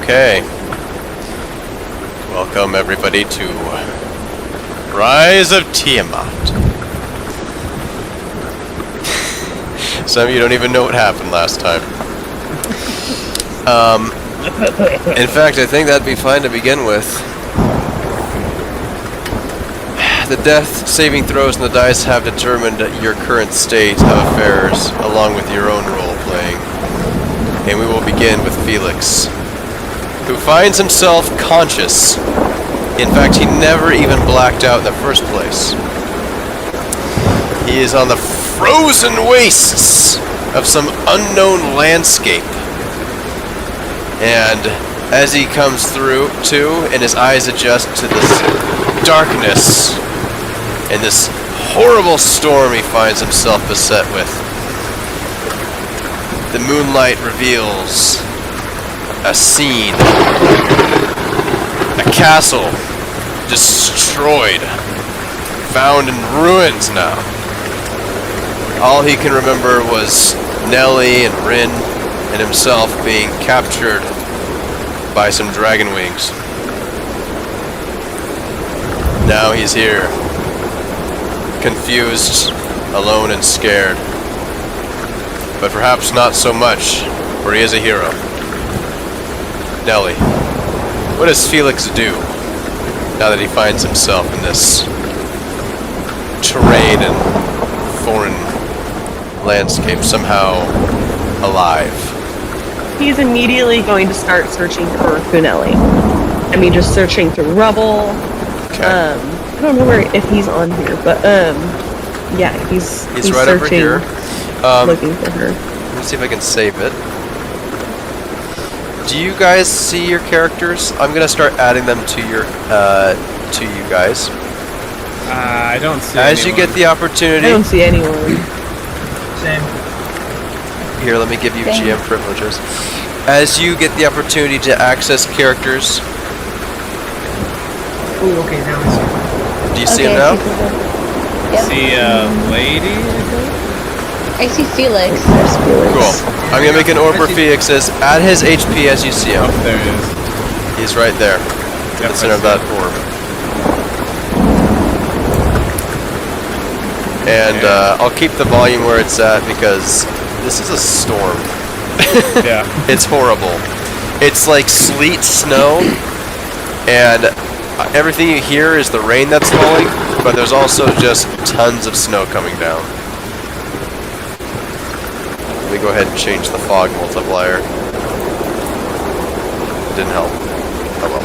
Okay. Welcome everybody to Rise of Tiamat. Some of you don't even know what happened last time. In fact, I think that'd be fine to begin with. The death saving throws and the dice have determined your current state of affairs, along with your own role-playing. And we will begin with Felix, who finds himself conscious. In fact, he never even blacked out in the first place. He is on the frozen wastes of some unknown landscape. And as he comes through, too, and his eyes adjust to this darkness and this horrible storm he finds himself beset with, the moonlight reveals a scene. A castle destroyed, found in ruins now. All he can remember was Nellie and Rin and himself being captured by some dragon wings. Now he's here, confused, alone and scared. But perhaps not so much, for he is a hero. Nellie, what does Felix do now that he finds himself in this terrain and foreign landscape, somehow alive? He's immediately going to start searching for Funelli. I mean, just searching through rubble. Okay. I don't know if he's on here, but yeah, he's right searching, over here. Looking for her. Let me see if I can save it. Do you guys see your characters? I'm gonna start adding them to your to you guys. I don't see As anyone. you get the opportunity. I don't see anyone. Same. Here, let me give you Same. GM privileges. As you get the opportunity to access characters, Ooh, okay, now I see. do you see them now? Yep. See a lady, I think? I see Felix. There's Felix. Cool. I'm gonna make an orb for Felix. Add his HP as you see him. Oh, there it is. He's right there, in Yep, the center I of see that orb. And I'll keep the volume where it's at because this is a storm. Yeah. It's horrible. It's like sleet, snow, and everything you hear is the rain that's falling, but there's also just tons of snow coming down. Let me go ahead and change the fog multiplier. Didn't help. Oh well.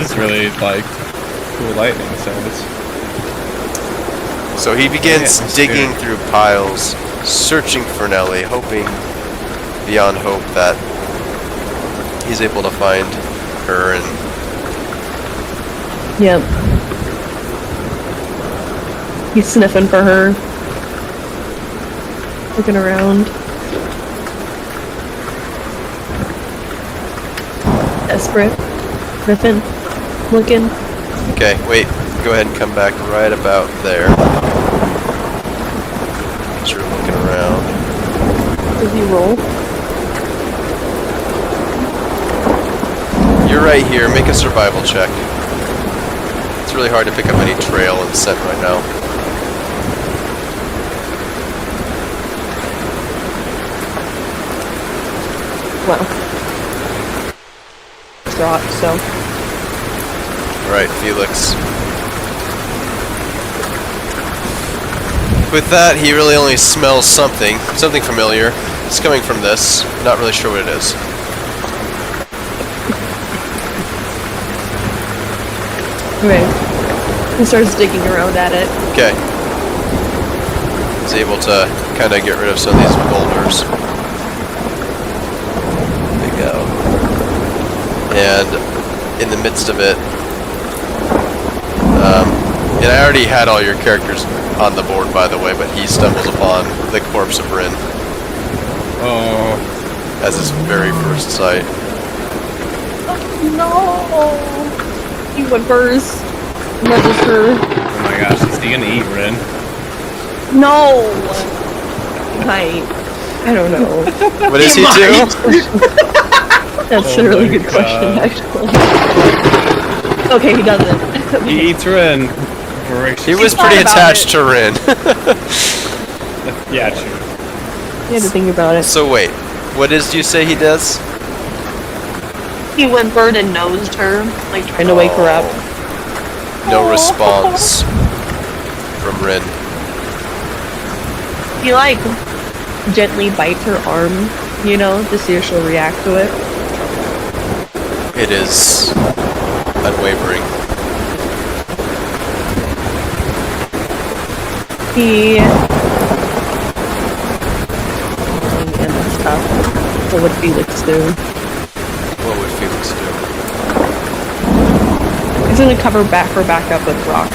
It's really like cool lightning sounds. So he begins Yeah, digging through piles, searching for Nellie, hoping beyond hope that he's able to find her and Yep. He's sniffing for her. Looking around. Desperate. Sniffing. Looking. Okay, wait. Go ahead and come back right about there. As you're looking around. Does he roll? You're right here. Make a survival check. It's really hard to pick up any trail and scent right now. Well. Drop, so. Right, Felix. With that, he really only smells something familiar. It's coming from this. Not really sure what it is. Okay. He starts digging around at it. Okay. He's able to kind of get rid of some of these boulders. There we go. And in the midst of it, and I already had all your characters on the board, by the way, but he stumbles upon the corpse of Rin Oh. as his very first sight. No! He whimpers. Nudges her. Oh my gosh, is he gonna eat Rin? No! Hi. I don't know. What does he do? That's Oh a really my good question, God. actually. Okay, he doesn't. He eats Rin. Voracious. He was thought pretty about attached it. to Rin. Yeah, true. You had to think about it. So wait, what did you say he does? He whimpered and nosed her, like trying to wake her up. No response from Rin. He like gently bites her arm, you know, to see if she'll react to it. It is unwavering. He and stuff. What would Felix do? What would Felix do? He's gonna cover her back up with rocks.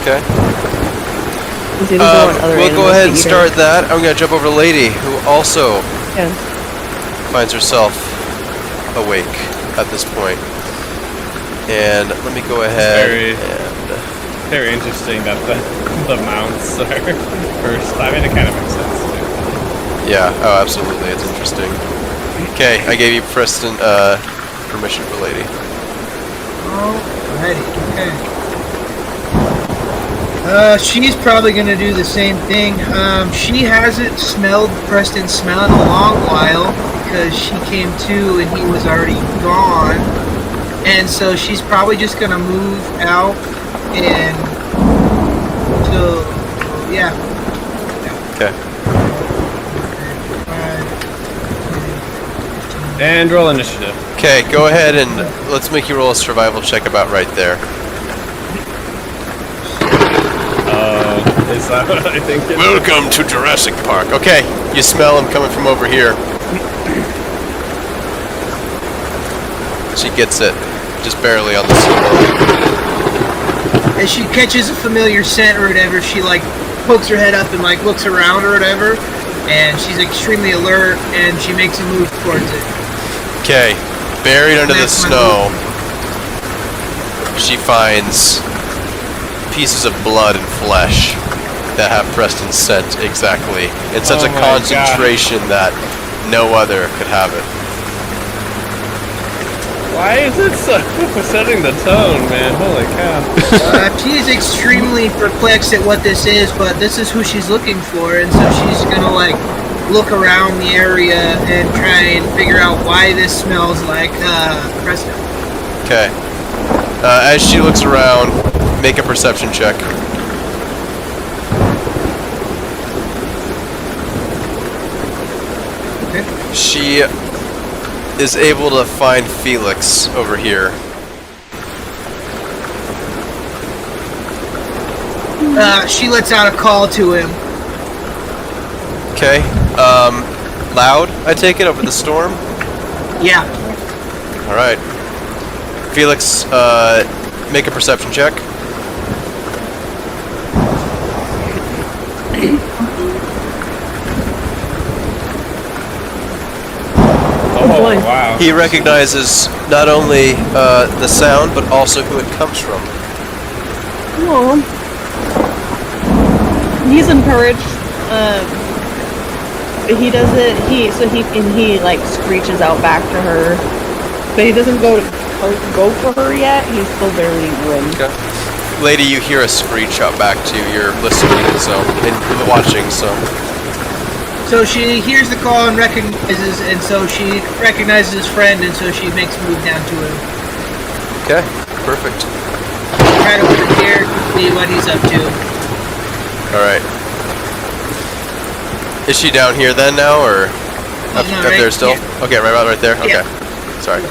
Okay. He doesn't want other We'll go animals ahead to and eat her. start that. I'm gonna jump over to Lady, who also Yeah. finds herself awake at this point. And let me go ahead Very- and Very interesting that the mounts are first. I mean, it kind of makes sense too. yeah, oh absolutely, it's interesting. Okay, I gave you Preston permission for Lady. Alrighty, okay. She's probably gonna do the same thing. She hasn't smelled Preston's smell in a long while because she came to and he was already gone. And so she's probably just gonna move out and so yeah. Okay. And roll initiative. Okay, go ahead and let's make you roll a survival check about right there. Is that what I think? Welcome to Jurassic Park. Okay, you smell him coming from over here. She gets it, just barely on the floor. As she catches a familiar scent or whatever, she like pokes her head up and like looks around or whatever, and she's extremely alert and she makes a move towards it. Okay, buried under the That's my snow, she finds pieces of blood and flesh that have Preston's scent exactly, in such Oh a my concentration that no other could have it. Why is it so setting the tone, man? Holy cow! She is extremely perplexed at what this is, but this is who she's looking for, and so she's gonna like look around the area and try and figure out why this smells like Preston. Okay. As she looks around, make a perception check. Okay. She is able to find Felix over here. She lets out a call to him. Okay. Loud, I take it, over the storm? Yeah. Alright. Felix, make a perception check. Oh boy. wow! He recognizes not only the sound, but also who it comes from. Well, he's encouraged. But he doesn't. He like screeches out back to her, but he doesn't go for her yet. He's still very grim. Okay. Lady, you hear a screech out back to you. You're listening, so, and watching, so. So she hears the call and recognizes, and so she recognizes his friend, and so she makes a move down to him. Okay, perfect. Try to overhear quickly what he's up to. Alright. Is she down here then now, or up, No, up right there still? here. Okay, right there? Okay. Yeah. Sorry.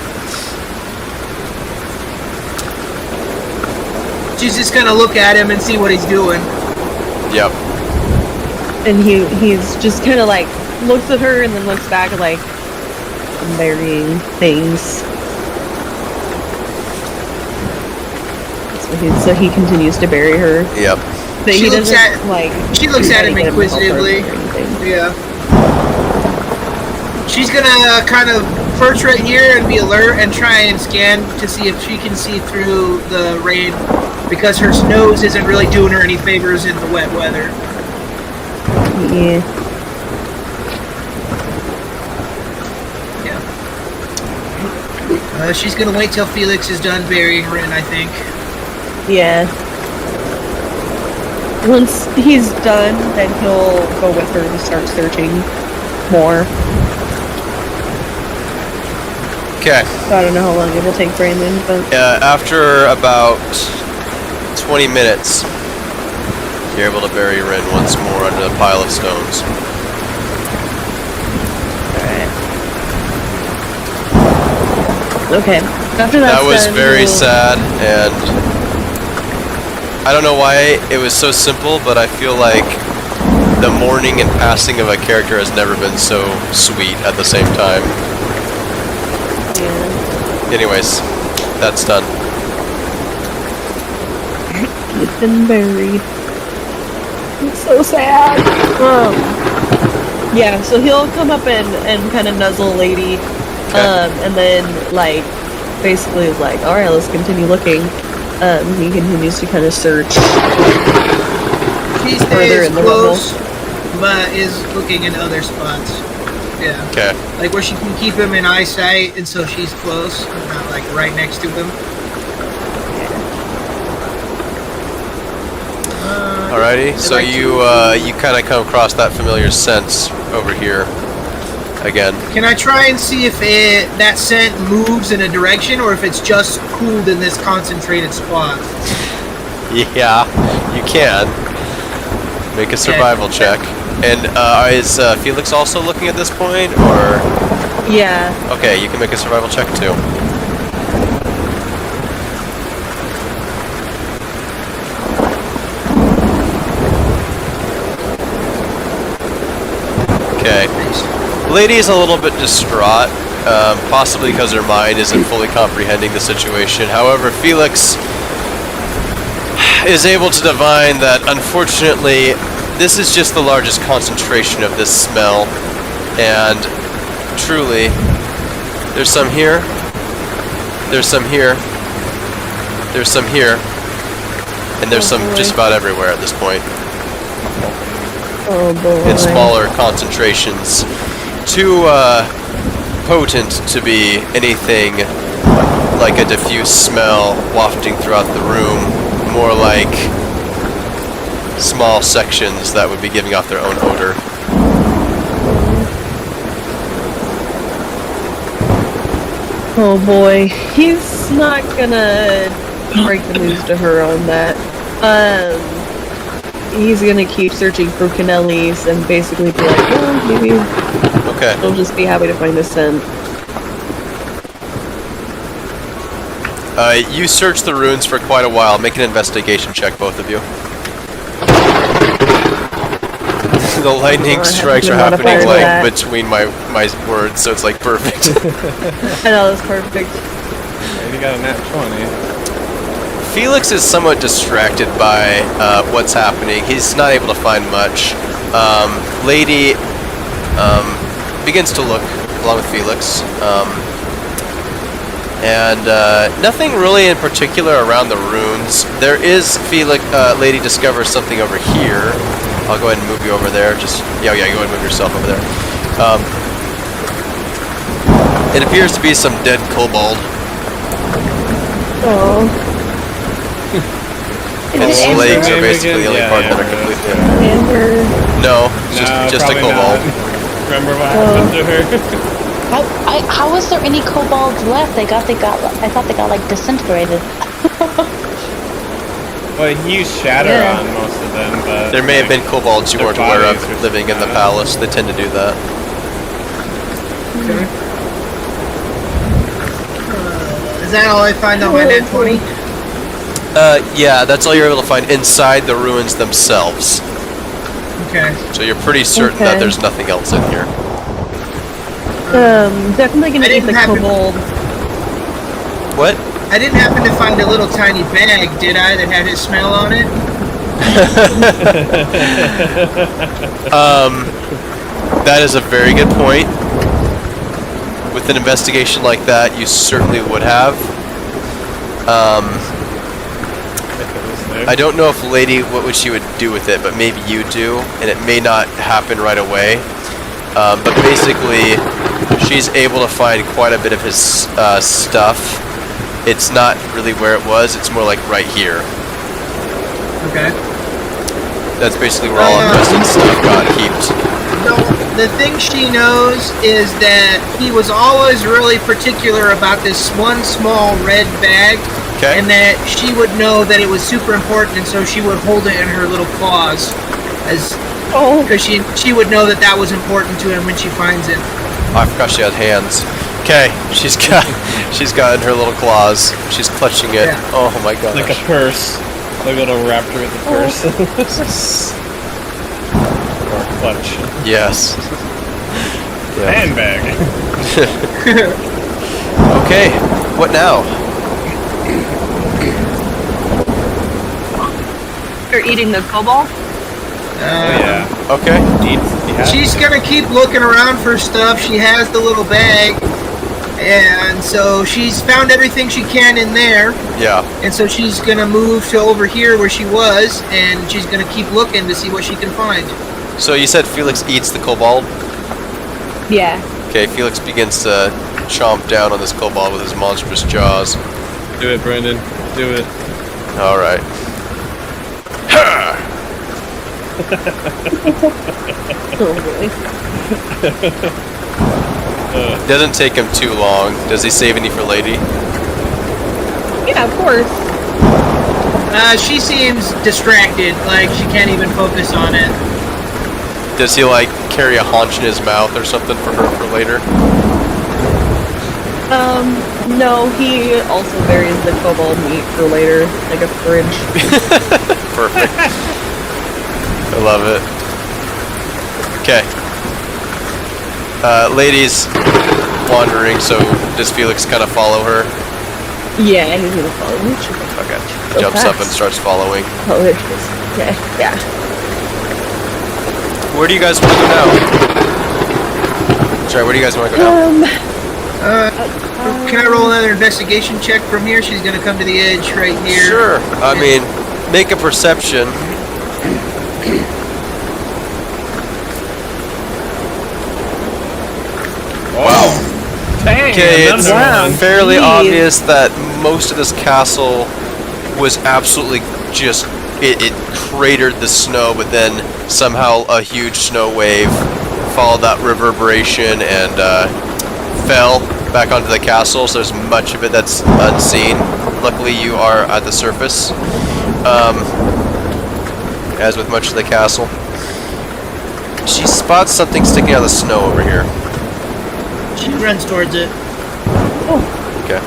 She's just gonna look at him and see what he's doing. Yep. And he's just kind of like looks at her and then looks back at like burying things. So he continues to bury her. Yep. But She he looks doesn't at- like. she looks try at to him get to help her inquisitively. or anything. Yeah. She's gonna kind of perch right here and be alert and try and scan to see if she can see through the rain, because her nose isn't really doing her any favors in the wet weather. Yeah. She's gonna wait till Felix is done burying Rin, I think. Yeah. Once he's done, then he'll go with her to start searching more. Okay. So I don't know how long it will take Brandon, but After about 20 minutes, you're able to bury Rin once more under the pile of stones. alright. Okay. After That was done, very we'll- sad, and I don't know why it was so simple, but I feel like the mourning and passing of a character has never been so sweet at the same time. Yeah. Anyways, that's done. He's been buried. It's so sad. Yeah, so he'll come up and kind of nuzzle Lady, and then like basically is like, all right, let's continue looking. He continues to kind of search. She Further stays in the close, but is looking in other spots. Yeah. Okay. Like where she can keep him in eyesight, and so she's close, not like right next to him. Alrighty, so you kind of come across that familiar scent over here again. Can I try and see if that scent moves in a direction, or if it's just cooled in this concentrated spot? Yeah, you can. Make a survival check. And is Felix also looking at this point, or? Yeah. Okay, you can make a survival check too. Okay. Lady is a little bit distraught, possibly because her mind isn't fully comprehending the situation. However, Felix is able to divine that, unfortunately, this is just the largest concentration of this smell, and truly, there's some here, there's some here, there's some here, and there's some just about everywhere at this point. Oh boy. In smaller concentrations. Too potent to be anything like a diffuse smell wafting throughout the room. More like small sections that would be giving off their own odor. Oh boy, he's not gonna break the news to her on that. He's gonna keep searching for Canellis and basically be like, well, maybe Okay. she'll just be happy to find a scent. You search the ruins for quite a while. Make an investigation check, both of you. The lightning strikes are happening like between my words, so it's like perfect. I know, that's perfect. You got a nat 20. Felix is somewhat distracted by what's happening. He's not able to find much. Lady begins to look along with Felix. And nothing really in particular around the ruins. There is Lady discovers something over here. I'll go ahead and move you over there. Just yeah, go ahead and move yourself over there. It appears to be some dead kobold. Oh. Its legs are basically the only part that are completely empty. Amber. No, it's just a probably kobold. not. Remember what happened to her? How was there any kobolds left? I thought they got like disintegrated. Well, he used shatter Yeah. on most of them, but There may have been kobolds you their weren't aware of bodies were living in the still- palace. They tend to do that. Okay. Is that all I find on my net 20? Yeah, that's all you're able to find inside the ruins themselves. Okay. So you're pretty certain that Okay. there's nothing else in here. Definitely gonna I eat didn't the happen- kobold. What? I didn't happen to find a little tiny bag, did I, that had his smell on it? That is a very good point. With an investigation like that, you certainly would have. I don't know if Lady, what she would do with it, but maybe you do, and it may not happen right away. But basically, she's able to find quite a bit of his stuff. It's not really where it was. It's more like right here. Okay. That's basically where all of Preston's stuff got heaped. So the thing she knows is that he was always really particular about this one small red bag, Okay. and that she would know that it was super important, and so she would hold it in her little claws, because she would know that that was important to him when she finds it. I forgot she had hands. Okay, she's got in her little claws. She's clutching it. Yeah. Oh my gosh. Like a purse. Like a little raptor with a purse. Or clutch. Yes. Yeah. Handbag. Okay, what now? You're eating the cobalt? Oh yeah. Okay. She's gonna keep looking around for stuff. She has the little bag, and so she's found everything she can in there. Yeah. And so she's gonna move to over here where she was, and she's gonna keep looking to see what she can find. So you said Felix eats the kobold? Yeah. Okay, Felix begins to chomp down on this kobold with his monstrous jaws. Do it, Brendan. Do it. Alright. Oh boy. Doesn't take him too long. Does he save any for Lady? Yeah, of course. She seems distracted, like she can't even focus on it. Does he like carry a haunch in his mouth or something for her for later? No, he also buries the cobalt meat for later, like a fridge. Perfect. I love it. Okay. Lady's wandering, so does Felix kind of follow her? Yeah, he's gonna follow me. Okay. So Jumps up fast. and starts following. Oh, there she is. Okay, yeah. Where do you guys want to go now? Sorry, where do you guys want to go now? Can I roll another investigation check from here? She's gonna come to the edge right here. Sure. I mean, make a perception. Wow. Dang, Okay, it's another one. fairly Jeez. obvious that most of this castle was absolutely just it cratered the snow, but then somehow a huge snow wave followed that reverberation and fell back onto the castle. So there's much of it that's unseen. Luckily, you are at the surface, as with much of the castle. She spots something sticking out of the snow over here. She runs towards it. Okay.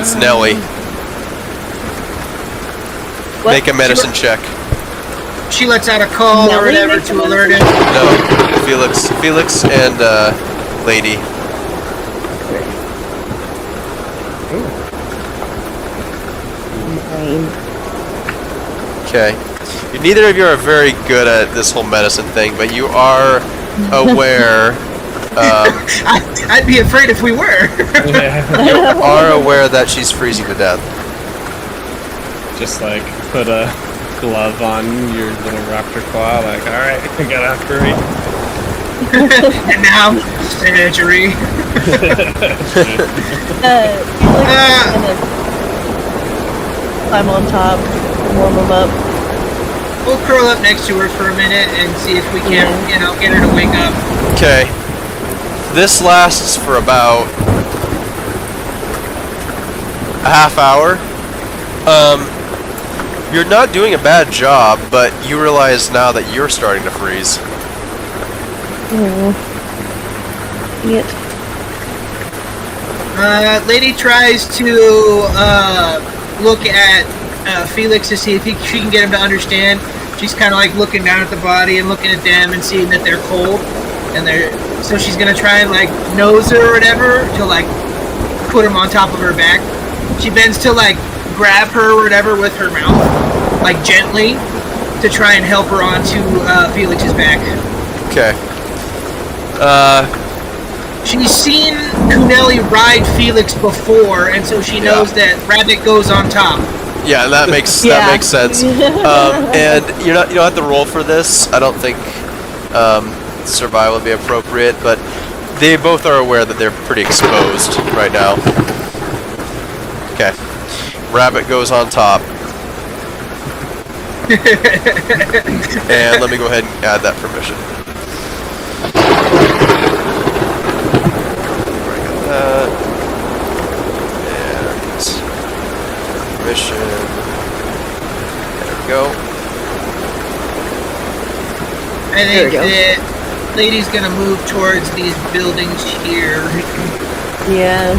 It's Nelly. What? Make a medicine check. She lets out a call or Nelly whatever makes a to alert him. No, Felix and Lady. Nine. Okay. Neither of you are very good at this whole medicine thing, but you are aware. I'd be afraid if we were. Yeah. Are aware that she's freezing to death. Just like put a glove on your little raptor claw, like, alright, I gotta hurry. And now, surgery. Felix is gonna climb on top, warm him up. We'll curl up next to her for a minute and see if we can, get her to wake up. Okay. This lasts for about a half hour. You're not doing a bad job, but you realize now that you're starting to freeze. Oh. Yet. Lady tries to look at Felix to see if she can get him to understand. She's kind of like looking down at the body and looking at them and seeing that they're cold, and so she's gonna try and like nose her or whatever to like put him on top of her back. She bends to like grab her or whatever with her mouth, like gently, to try and help her onto Felix's back. Okay. She's seen Kuneli ride Felix before, and so she knows that Rabbit goes on top. Yeah, that makes sense. And you don't have to roll for this. I don't think. survival would be appropriate, but they both are aware that they're pretty exposed right now. Okay. Rabbit goes on top. And let me go ahead and add that permission. And permission. There we go. I There we think go. the lady's gonna move towards these buildings here. Yeah.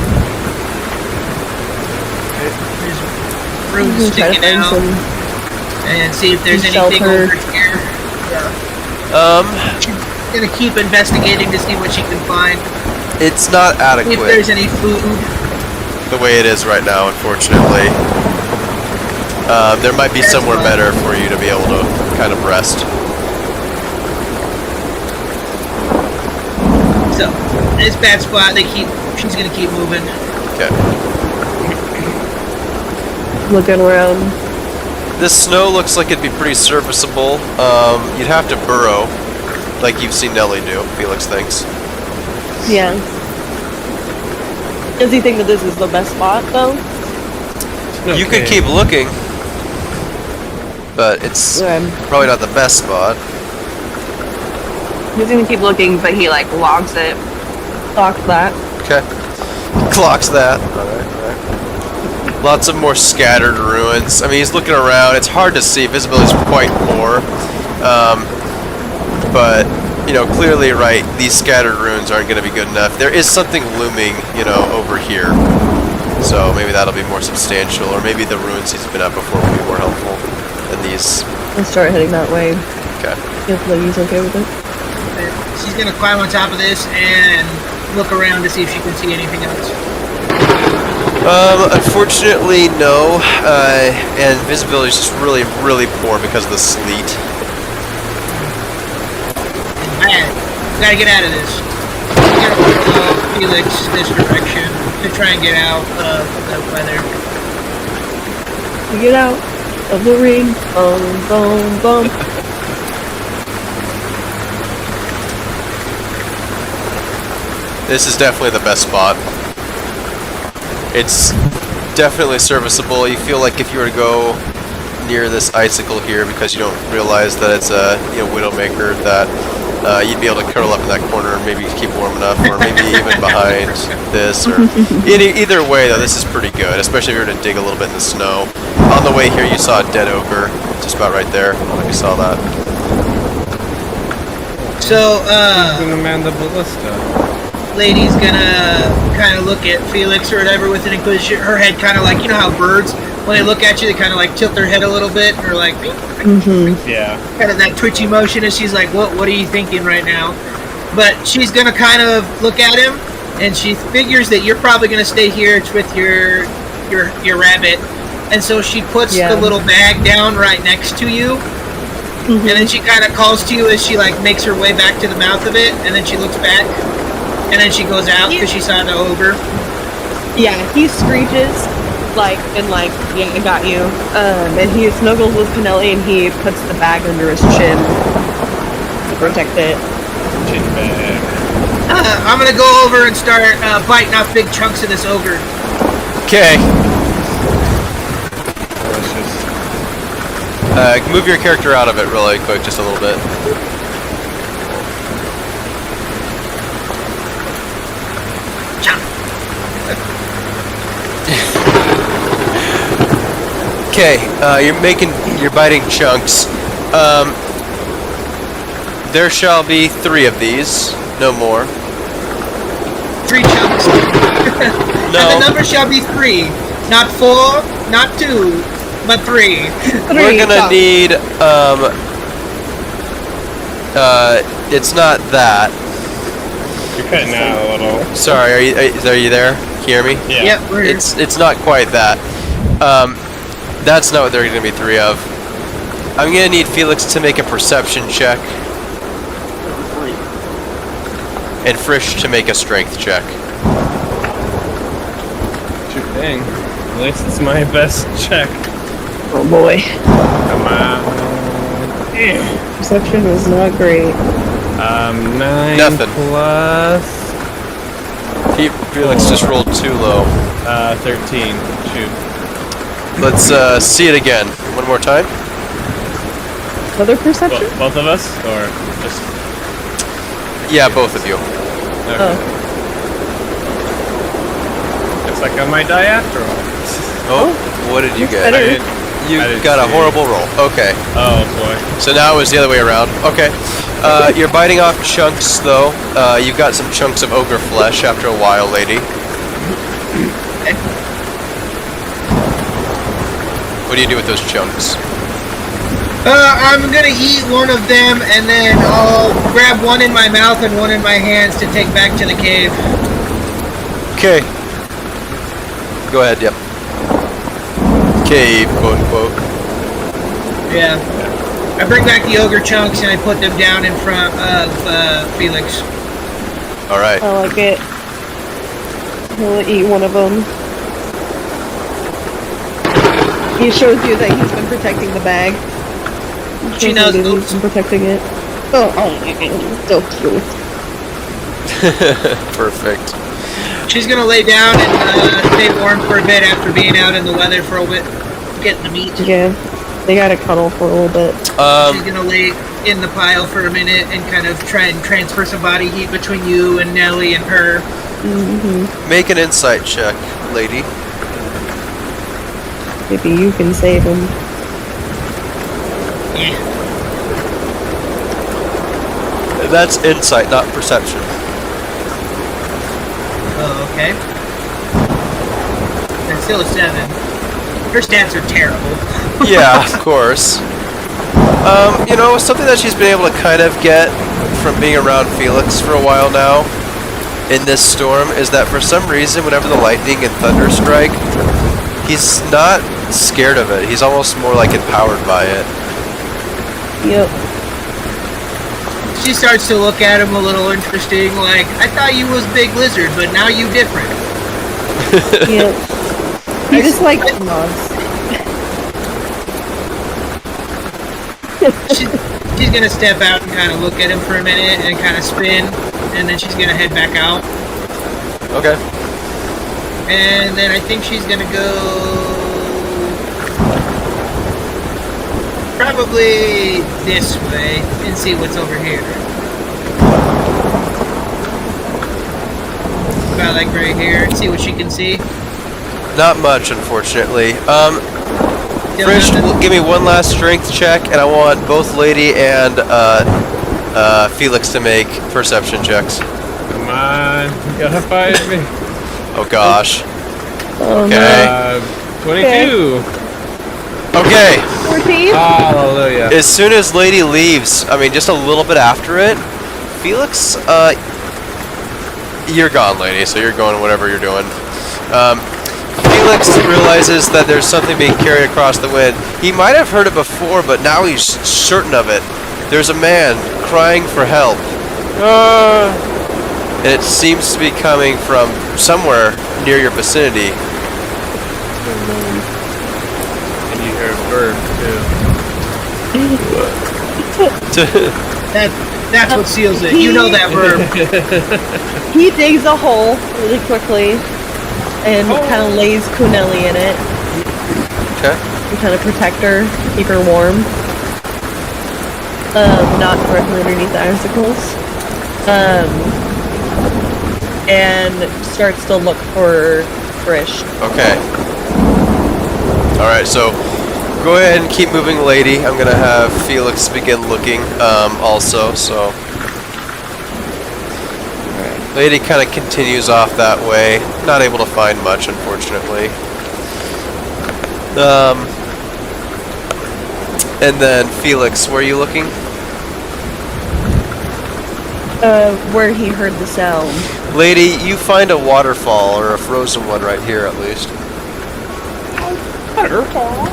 There's rooms Try to sticking find out, some and see if there's some anything shelter. over here. She's gonna keep investigating to see what she can find. It's not See if adequate there's any food. the way it is right now, unfortunately. There might be That's somewhere fine. better for you to be able to kind of rest. So, this bad spot. She's gonna keep moving. Okay. Looking around. This snow looks like it'd be pretty serviceable. You'd have to burrow, like you've seen Nelly do, Felix thinks. Yeah. Does he think that this is the best spot, though? You could keep looking, but it's probably not the best spot. He's gonna keep looking, but he, like, logs it. Locks that. Okay. Clocks that. Alright. Lots of more scattered ruins. I mean, he's looking around. It's hard to see. Visibility's quite poor. But, you know, clearly, right, these scattered ruins aren't going to be good enough. There is something looming, you know, over here. So maybe that'll be more substantial. Or maybe the ruins he's been at before will be more helpful than these. Let's start heading that way. Okay. If Lady's okay with it. She's gonna climb on top of this and look around to see if she can see anything else. Unfortunately, no. And visibility is just really, really poor because of the sleet. Man, gotta get out of this. We gotta follow Felix this direction to try and get out of the weather. We get out of the ring. Boom, boom, boom. This is definitely the best spot. It's definitely serviceable. You feel like if you were to go near this icicle here, because you don't realize that it's a Widowmaker, that you'd be able to curl up in that corner and maybe keep warm enough, or maybe even behind this. Or either way, though, this is pretty good, especially if you were to dig a little bit in the snow. On the way here, you saw a dead ogre, just about right there. I don't know if you saw that. So, Gonna man the ballista. lady's gonna kind of look at Felix or whatever with an inquisition. Her head kind of like, you know how birds, when they look at you, they kind of like tilt their head a little bit, or like Yeah. kind of that twitchy motion, and she's like, what are you thinking right now? But she's gonna kind of look at him, and she figures that you're probably gonna stay here with your rabbit, and so she puts the little bag down right next to you. And then she kind of calls to you as she like makes her way back to the mouth of it, and then she looks back, and then she goes out because she saw the ogre. Yeah, he screeches, like, and like, yeah, I got you. And he snuggles with Pinelli, and he puts the bag under his chin to protect it. Chin bag. I'm gonna go over and start biting off big chunks of this ogre. Okay. Delicious. Move your character out of it really quick, just a little bit. Okay, you're biting chunks. There shall be 3 of these, no more. 3 chunks. No. And the number shall be 3, not 4, not 2, but 3. We're gonna need, it's not that. You're cutting out a little. Sorry, are you there? Can you hear me? Yeah. Yep, we're here. It's not quite that. That's not what there are gonna be 3 of. I'm gonna need Felix to make a perception check. And Frisch to make a strength check. Sure thing. At least it's my best check. Oh boy. Come on. Perception was not great. 9 Nothing. plus Felix just rolled too low. 13. Shoot. Let's see it again. One more time. Another perception? Both of us, or just? Yeah, both of you. Okay. Oh. Looks like I might die after all. Oh, what did you get? better. You I didn't got a see. horrible roll. Okay. Oh boy. So now it was the other way around. Okay. You're biting off chunks, though. You've got some chunks of ogre flesh after a while, lady. What do you do with those chunks? I'm gonna eat one of them, and then I'll grab one in my mouth and one in my hands to take back to the cave. Okay. Go ahead, yep. Cave, quote unquote. Yeah. I bring back the ogre chunks and I put them down in front of Felix. Alright. I like it. He'll eat one of them. He shows you that he's been protecting the bag. She knows. He's been protecting it. Oh, so cute. Perfect. She's gonna lay down and stay warm for a bit after being out in the weather for a bit, getting the meat. Yeah. They gotta cuddle for a little bit. She's gonna lay in the pile for a minute and kind of try and transfer some body heat between you and Nellie and her. Mm-hmm. Make an insight check, lady. Maybe you can save him. Yeah. That's insight, not perception. Oh, okay. That's still a 7. Her stats are terrible. Yeah, of course. You know, something that she's been able to kind of get from being around Felix for a while now in this storm is that for some reason, whenever the lightning and thunder strike, he's not scared of it. He's almost more like empowered by it. Yep. She starts to look at him a little interesting, like, I thought you was big lizard, but now you different. Yep. He just like nods. She's gonna step out and kind of look at him for a minute and kind of spin, and then she's gonna head back out. Okay. And then I think she's gonna go probably this way and see what's over here. About like right here and see what she can see. Not much, unfortunately. Still Frisch, nothing? give me one last strength check, and I want both Lady and Felix to make perception checks. Come on, you gotta fight me. Oh gosh. Oh, Okay. 22. Okay. 14? Hallelujah. As soon as Lady leaves, I mean, just a little bit after it, Felix, you're gone, Lady, so you're going whatever you're doing. Felix realizes that there's something being carried across the wind. He might have heard it before, but now he's certain of it. There's a man crying for help. And it seems to be coming from somewhere near your vicinity. And you hear a bird That's what seals it. You know that verb. He digs a hole really quickly and kind of lays Kuneli in it. Okay. To kind of protect her, keep her warm. Not throw her underneath the icicles. And starts to look for Frisch. Okay. Alright, so go ahead and keep moving, Lady. I'm gonna have Felix begin looking also, so. Lady kind of continues off that way. Not able to find much, unfortunately. And then Felix, where are you looking? Where he heard the sound. Lady, you find a waterfall, or a frozen one right here at least.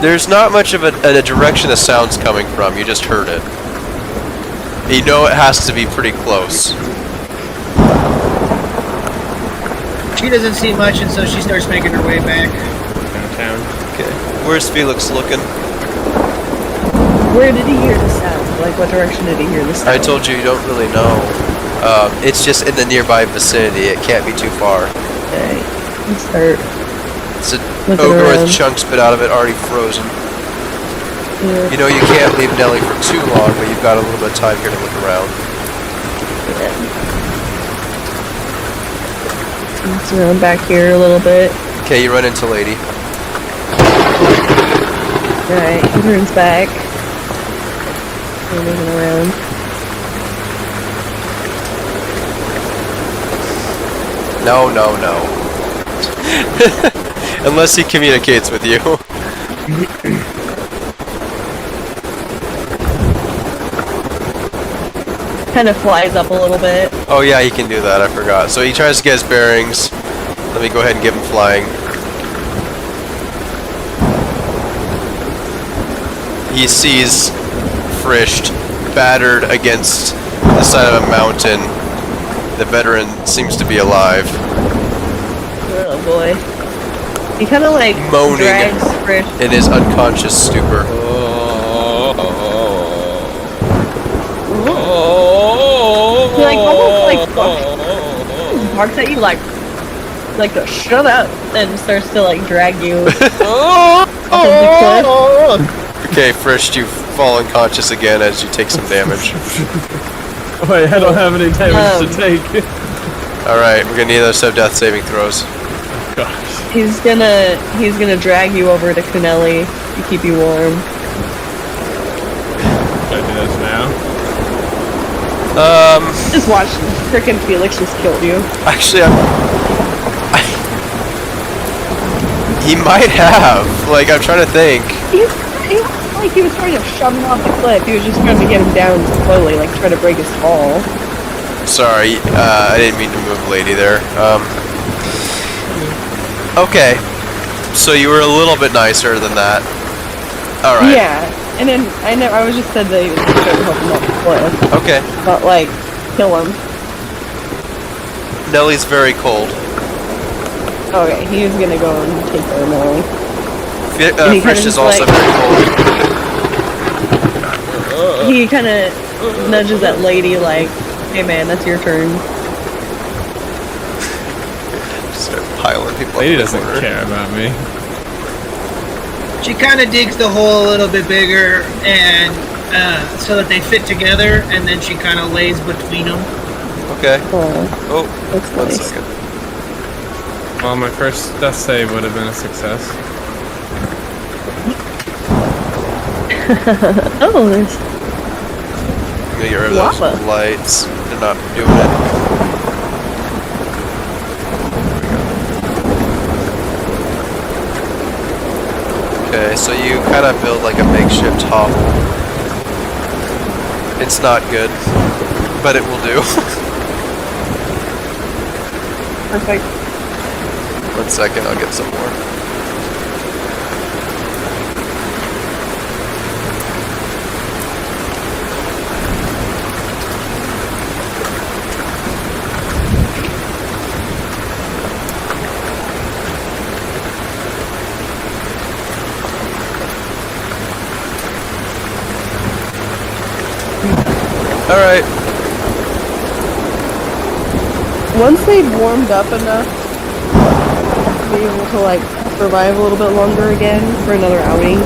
There's not much of a direction the sound's coming from, you just heard it. You know it has to be pretty close. She doesn't see much, and so she starts making her way back. downtown. Okay. Where's Felix looking? Where did he hear the sound? Like, what direction did he hear the sound? I told you don't really know. It's just in the nearby vicinity. It can't be too far. Okay, let's start. It's an Looking ogre around. with chunks bit out of it, already frozen. Yeah. You know you can't leave Nelly for too long, but you've got a little bit of time here to look around. Let's run back here a little bit. Okay, you run into Lady. Right, he turns back. We're moving around. No, no, no. Unless he communicates with you. Kind of flies up a little bit. Oh yeah, he can do that, I forgot. So he tries to get his bearings. Let me go ahead and give him flying. He sees Frished battered against the side of a mountain. The veteran seems to be alive. Oh boy. He kind of like Moaning drags Frisch. in his unconscious stupor. He like almost like barks at you like to shut up and starts to like drag you off of the cliff. Okay, Frisch, you fall unconscious again as you take some damage. Wait, I don't have any damage to take. Alright, we're gonna need another set of death saving throws. Gosh. He's gonna drag you over to Canelli to keep you warm. Should I do this now? Just watch frickin' Felix just killed you. Actually, he might have. Like, I'm trying to think. He like he was trying to shove him off the cliff. He was just trying to get him down slowly, like trying to break his fall. Sorry, I didn't mean to move Lady there. Okay, so you were a little bit nicer than that. Alright. Yeah, and then I was just said that he was trying to help him off the cliff, Okay. not like kill him. Nelly's very cold. Okay, he's gonna go and take her Nelly. he Frisch kinda is just, also like- very cold. He kind of nudges that lady like, "Hey man, that's your turn." Start piling people Lady up in the doesn't corner. care about me. She kind of digs the hole a little bit bigger, and so that they fit together, and then she kind of lays between them. Okay. Oh, Oh, that's one nice. second. Well, my first death save would have been a success. Oh, there's I'm gonna get rid of those Lava. lights. They're not doing it. Okay, so you kind of build like a makeshift hovel. It's not good, but it will do. perfect. 1 second, I'll get some more. Alright. Once they've warmed up enough to be able to like survive a little bit longer again for another outing,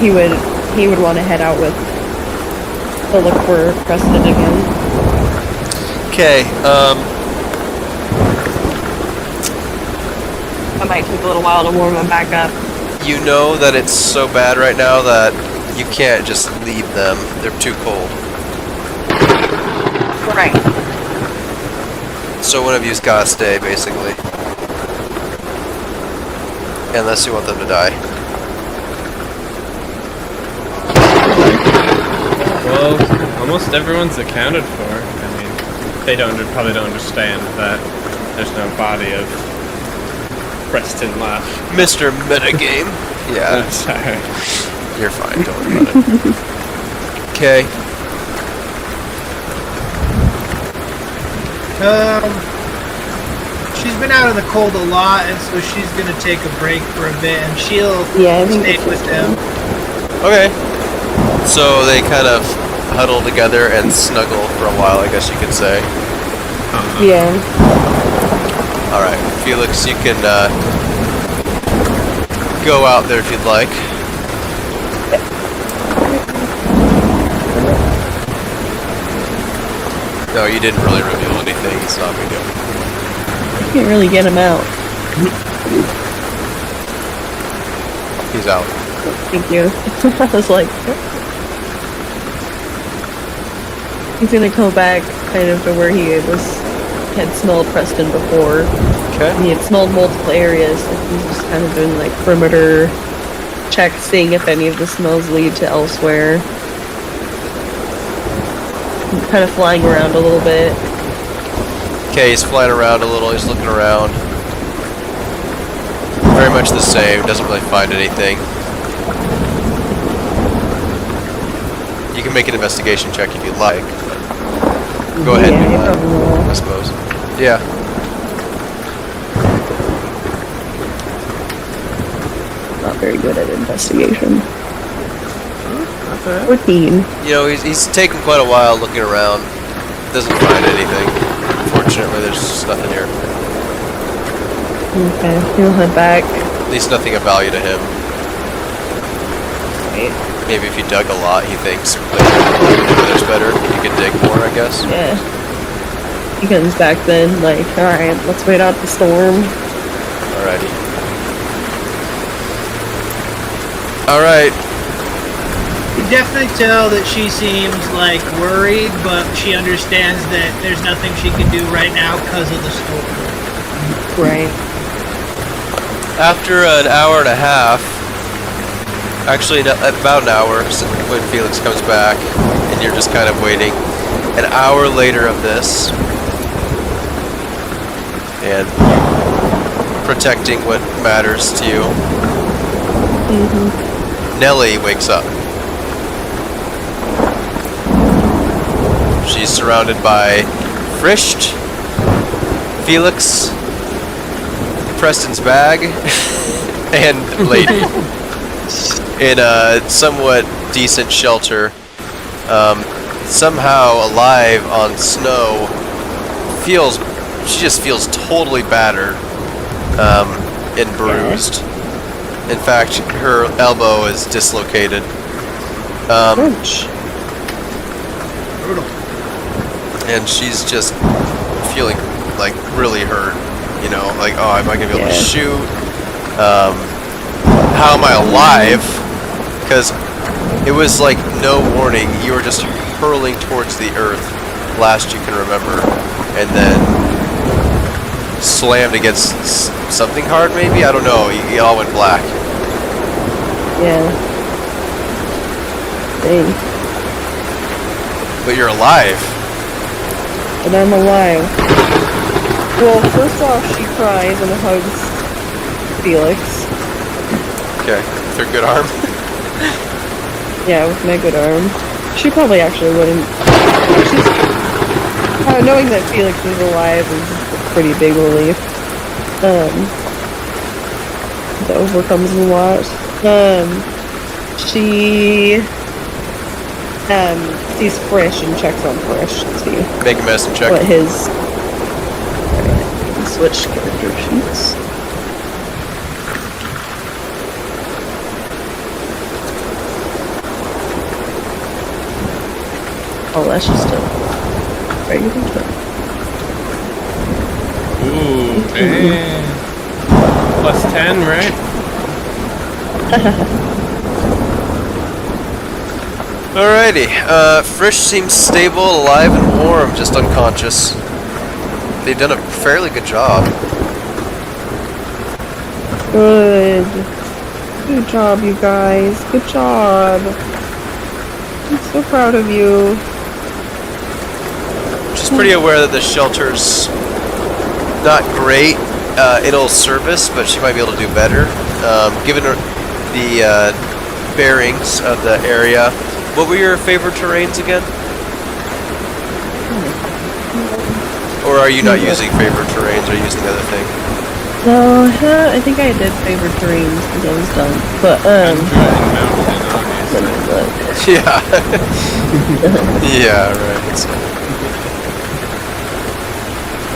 he would want to head out with to look for Preston again. Okay, It might take a little while to warm him back up. you know that it's so bad right now that you can't just leave them. They're too cold. Right. So one of you's gotta stay, basically. Unless you want them to die. Well, almost everyone's accounted for. I mean, they probably don't understand that there's no body of Preston left. Mr. Metagame. Yeah, Sorry. you're fine. Don't worry about it. Okay. She's been out in the cold a lot, and so she's gonna take a break for a bit, and she'll Yeah, I think stay that's with just them. Okay. So they kind of huddle together and snuggle for a while, I guess you could say. Yeah. Alright, Felix, you can go out there if you'd like. No, you didn't really reveal anything. It's not big deal. You can't really get him out. He's out. Thank you. I was like, he's gonna go back kind of to where he had smelled Preston before. Okay. He had smelled multiple areas, and he's just kind of doing like perimeter checks, seeing if any of the smells lead to elsewhere. Kind of flying around a little bit. Okay, he's flying around a little, he's looking around. Very much the same, doesn't really find anything. You can make an investigation check if you'd like. Go ahead and do you that, probably will. I suppose. Yeah. Not very good at investigation. Okay. 14. You know, he's taken quite a while looking around. Doesn't find anything. Unfortunately, there's just nothing here. Okay, he'll head back. At least nothing of value to him. Right. Maybe if you dug a lot, he thinks maybe there's better. You could dig more, I guess. Yeah. He comes back then, like, alright, let's wait out the storm. Alrighty. Alright. You definitely tell that she seems like worried, but she understands that there's nothing she can do right now because of the storm. Right. After an hour and a half, actually about an hour when Felix comes back, and you're just kind of waiting, an hour later of this, and protecting what matters to you, Nellie wakes up. She's surrounded by Frisht, Felix, Preston's bag, and Lady. In a somewhat decent shelter, somehow alive on snow. She just feels totally battered and bruised. In fact, her elbow is dislocated. And she's just feeling like really hurt, you know, like, oh, am I gonna be able to shoot? How am I alive? Because it was like no warning. You were just hurling towards the earth, last you can remember, and then slammed against something hard, maybe? I don't know. You all went black. Yeah. Dang. But you're alive. And I'm alive. Well, first off, she cries and hugs Felix. Okay, with her good arm. Yeah, with my good arm. She probably actually wouldn't. She's, knowing that Felix is alive is a pretty big relief. That overcomes a lot. She sees Frisch and checks on Frisch to see Make a medicine check. what his. Switch character sheets. Oh, that's just a regular check. Ooh, dang. Plus 10, right? Alrighty, Frisch seems stable, alive, and warm, just unconscious. They've done a fairly good job. Good. Good job, you guys. Good job. I'm so proud of you. She's pretty aware that the shelter's not great. It'll service, but she might be able to do better. Given her the bearings of the area. What were your favorite terrains again? Or are you not using favorite terrains, or using the other thing? No, I think I did favorite terrains because I was done. But, Tundra and mountain, Let me look. Yeah. Yeah, right. So,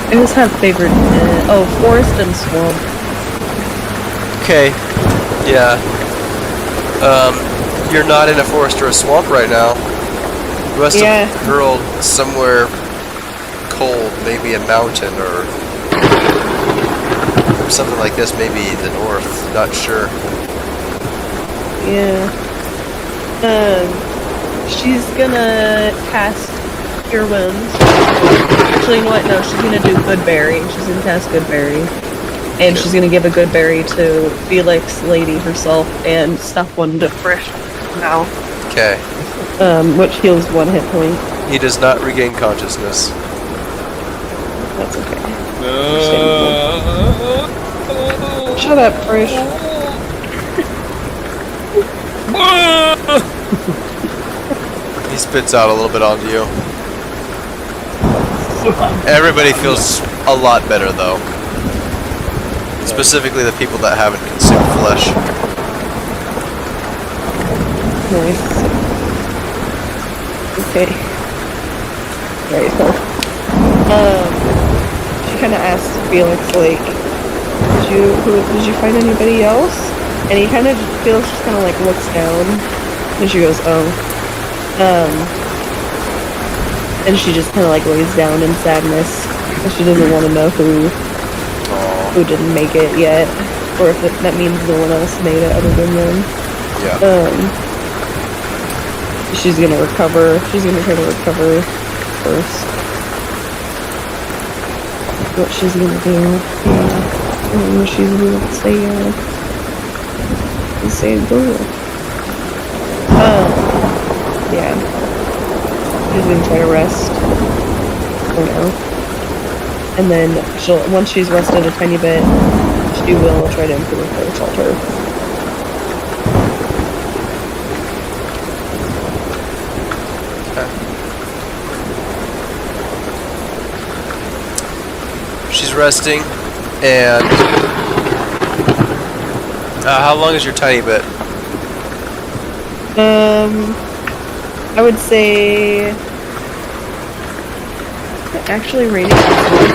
I just have favorite. Forest and swamp. okay. Yeah. You're not in a forest or a swamp right now. You must Yeah. have hurled somewhere cold, maybe a mountain or something like this, maybe the north. Not sure. Yeah. She's gonna cast Cure Wounds. Actually, you know what? No, she's gonna do Good Berry. She's gonna cast Good Berry. And she's gonna give a Good Berry to Felix Lady herself and stuff one to Frisch now. Okay. Which heals 1 hit point. He does not regain consciousness. That's okay. Shut up, Frisch. He spits out a little bit onto you. Everybody feels a lot better though. Specifically the people that haven't consumed flesh. Nice. Okay. Very cool. She kind of asked Felix, like, did you find anybody else? And he kind of, Felix just kind of like looks down, and she goes, oh. And she just kind of like lays down in sadness, because she doesn't want to know who didn't make it yet, or if that means no one else made it other than them. Yeah. She's gonna recover. She's gonna try to recover first. What she's gonna do? Yeah. I don't know what she's gonna say go. Yeah. She's gonna try to rest for now. And then once she's rested a tiny bit, she will try to improve her shelter. She's resting, and how long is your tiny bit? I would say actually raining outside.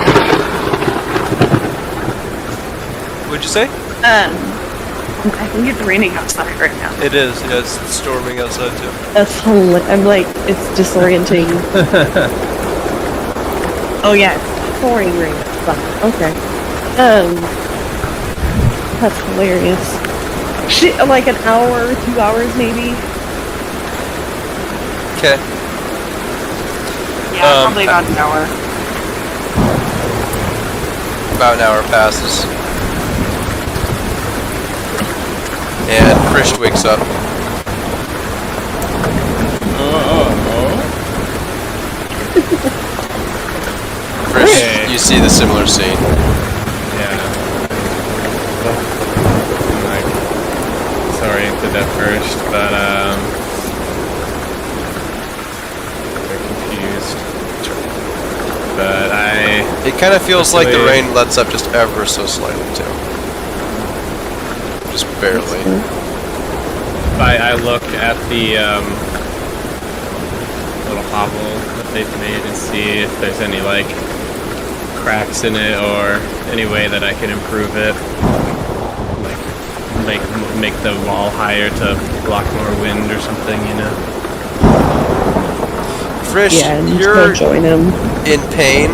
What'd you say? I think it's raining outside right now. It is. Yeah, it's storming outside too. That's I'm like, it's disorienting. Oh yeah, it's pouring rain outside. Okay. That's hilarious. Shit, like an hour, 2 hours maybe. Okay. Yeah, probably about an hour. About an hour passes. And Frisch wakes up. Frisch, Okay. you see the similar scene. Yeah. I'm like, disoriented at first, but very confused. But It kind of feels like the Hopefully- rain lets up just ever so slightly too. Just barely. I look at the little hovel that they've made and see if there's any like cracks in it or any way that I can improve it. Like make the wall higher to block more wind or something, you know. Frisch, Yeah, and you're go join him. in pain.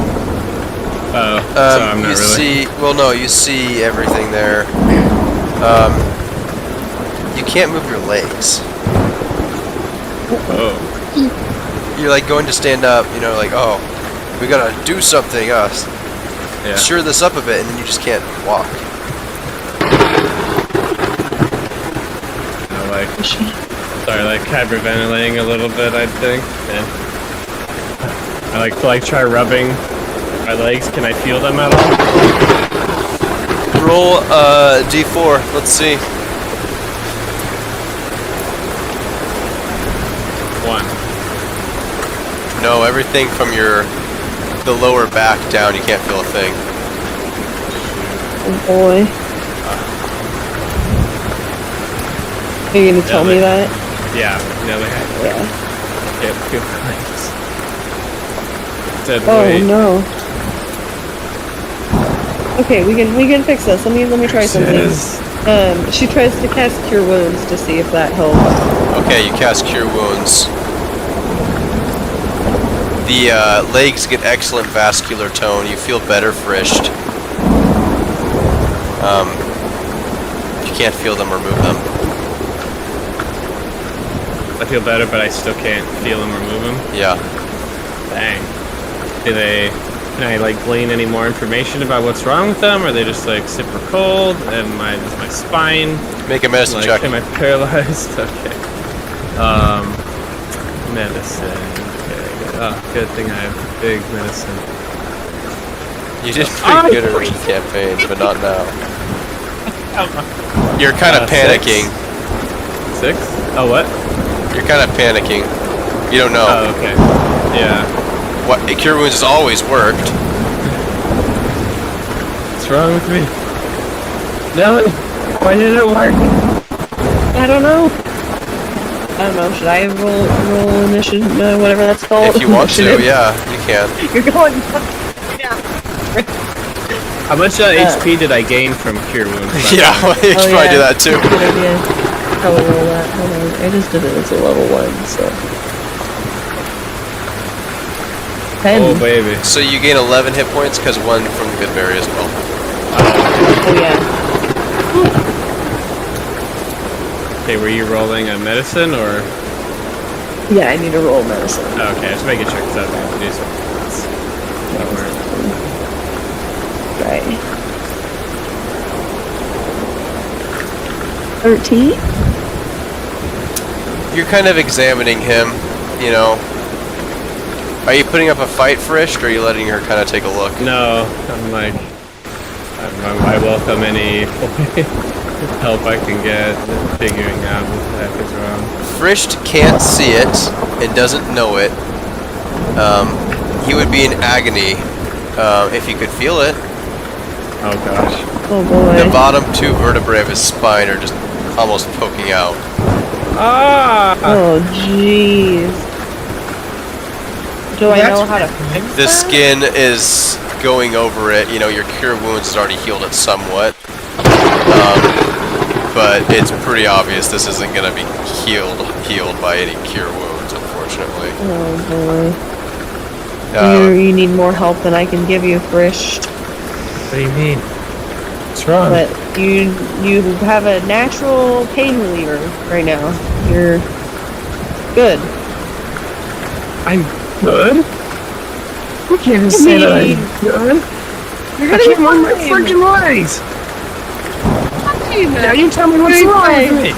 Oh, so I'm not you really. you see everything there. You can't move your legs. Oh, You're like going to stand up, you know, like, oh, we gotta do something, us. yeah. Sure this up a bit, and then you just can't walk. Like hyperventilating a little bit, I think. Yeah. I like to try rubbing my legs. Can I feel them at all? Roll D4. Let's see. 1. No, everything from the lower back down, you can't feel a thing. Oh boy. Are you gonna tell me that? Yeah, no, they have Yeah. get good points. Dead Oh weight. no. Okay, we can fix this. Let me try something. Yes. She tries to cast Cure Wounds to see if that helps. Okay, you cast Cure Wounds. The legs get excellent vascular tone. You feel better frished. If you can't feel them, remove them. I feel better, but I still can't feel them or move them. Yeah. Dang. Can I like glean any more information about what's wrong with them? Or are they just like super cold? And is my spine Make a medicine like, check. am I paralyzed? Okay. Medicine. Okay. Oh, good thing I have big medicine. You did pretty good at rookie campaigns, but not now. You're kind of panicking. 6? Oh, what? You're kind of panicking. You don't know. Oh, okay. Yeah. What Cure Wounds has always worked. What's wrong with me? No. Why did it work? I don't know. Should I roll initiative, whatever that's called? If you want to, Initiative? yeah, you can. You're going. Yeah. How much HP did I gain from Cure Wounds? by the Yeah, way? you should probably do that too. Good idea. Probably roll that. Hold on. I just did it as a level 1, so. 10. Oh, baby. So you gain 11 hit points because 1 from the good berry as well. Oh, yeah. Okay, were you rolling a medicine or? Yeah, I need to roll medicine. Oh, okay, just making sure because I was going to do something else. Don't worry. Right. 13? You're kind of examining him, you know. Are you putting up a fight, Frisch, or are you letting her kind of take a look? No, I'm like, I welcome any help I can get figuring out what the heck is wrong. Frisch can't see it and doesn't know it. He would be in agony if he could feel it. Oh gosh. Oh, boy. The bottom 2 vertebrae of his spine are just almost poking out. Ah! Oh, jeez. Do I know how to fix The that? skin is going over it. You know, your Cure Wounds has already healed it somewhat. But it's pretty obvious this isn't going to be healed by any Cure Wounds, unfortunately. Oh, boy. You need more help than I can give you, Frisch. What do you mean? What's wrong? But you have a natural pain reliever right now. You're good. I'm good? You can't even say that I'm good. You're I gonna can't be move my fine. freaking legs! Fine. Now you tell me what's wrong with me!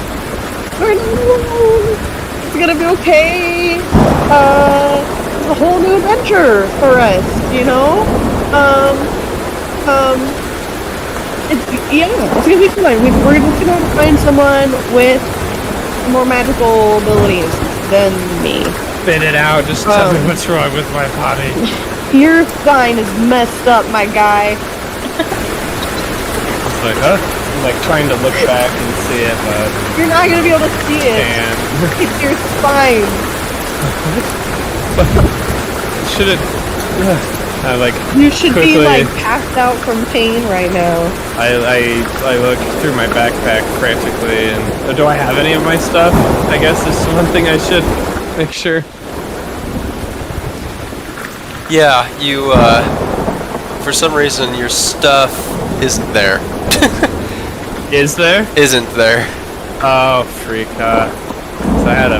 It's gonna be okay. A whole new adventure for us, you know? It's gonna be fun. We're just gonna find someone with more magical abilities than me. Spit it out, just tell me what's wrong with my body. Your spine is messed up, my guy. It's like, huh? I'm like trying to look back and see it, but You're not gonna be able to see it. and It's your spine. should it? I like You should be quickly- like passed out from pain right now. I look through my backpack frantically, and do I have any of my stuff? I guess this is one thing I should make sure. Yeah, you, for some reason, your stuff isn't there. Is there? Isn't there. Oh, freak! So I had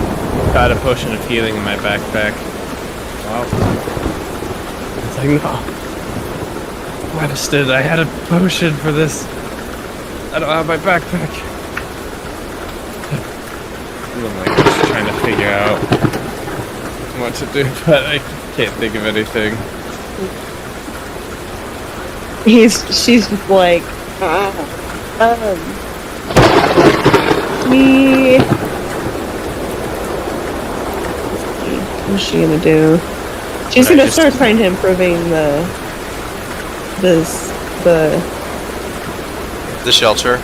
a potion of healing in my backpack. Wow. It's like no. I had a potion for this. I don't have my backpack. I'm like just trying to figure out what to do, but I can't think of anything. She's just like, me. What's she gonna do? She's gonna start trying to improving the The shelter.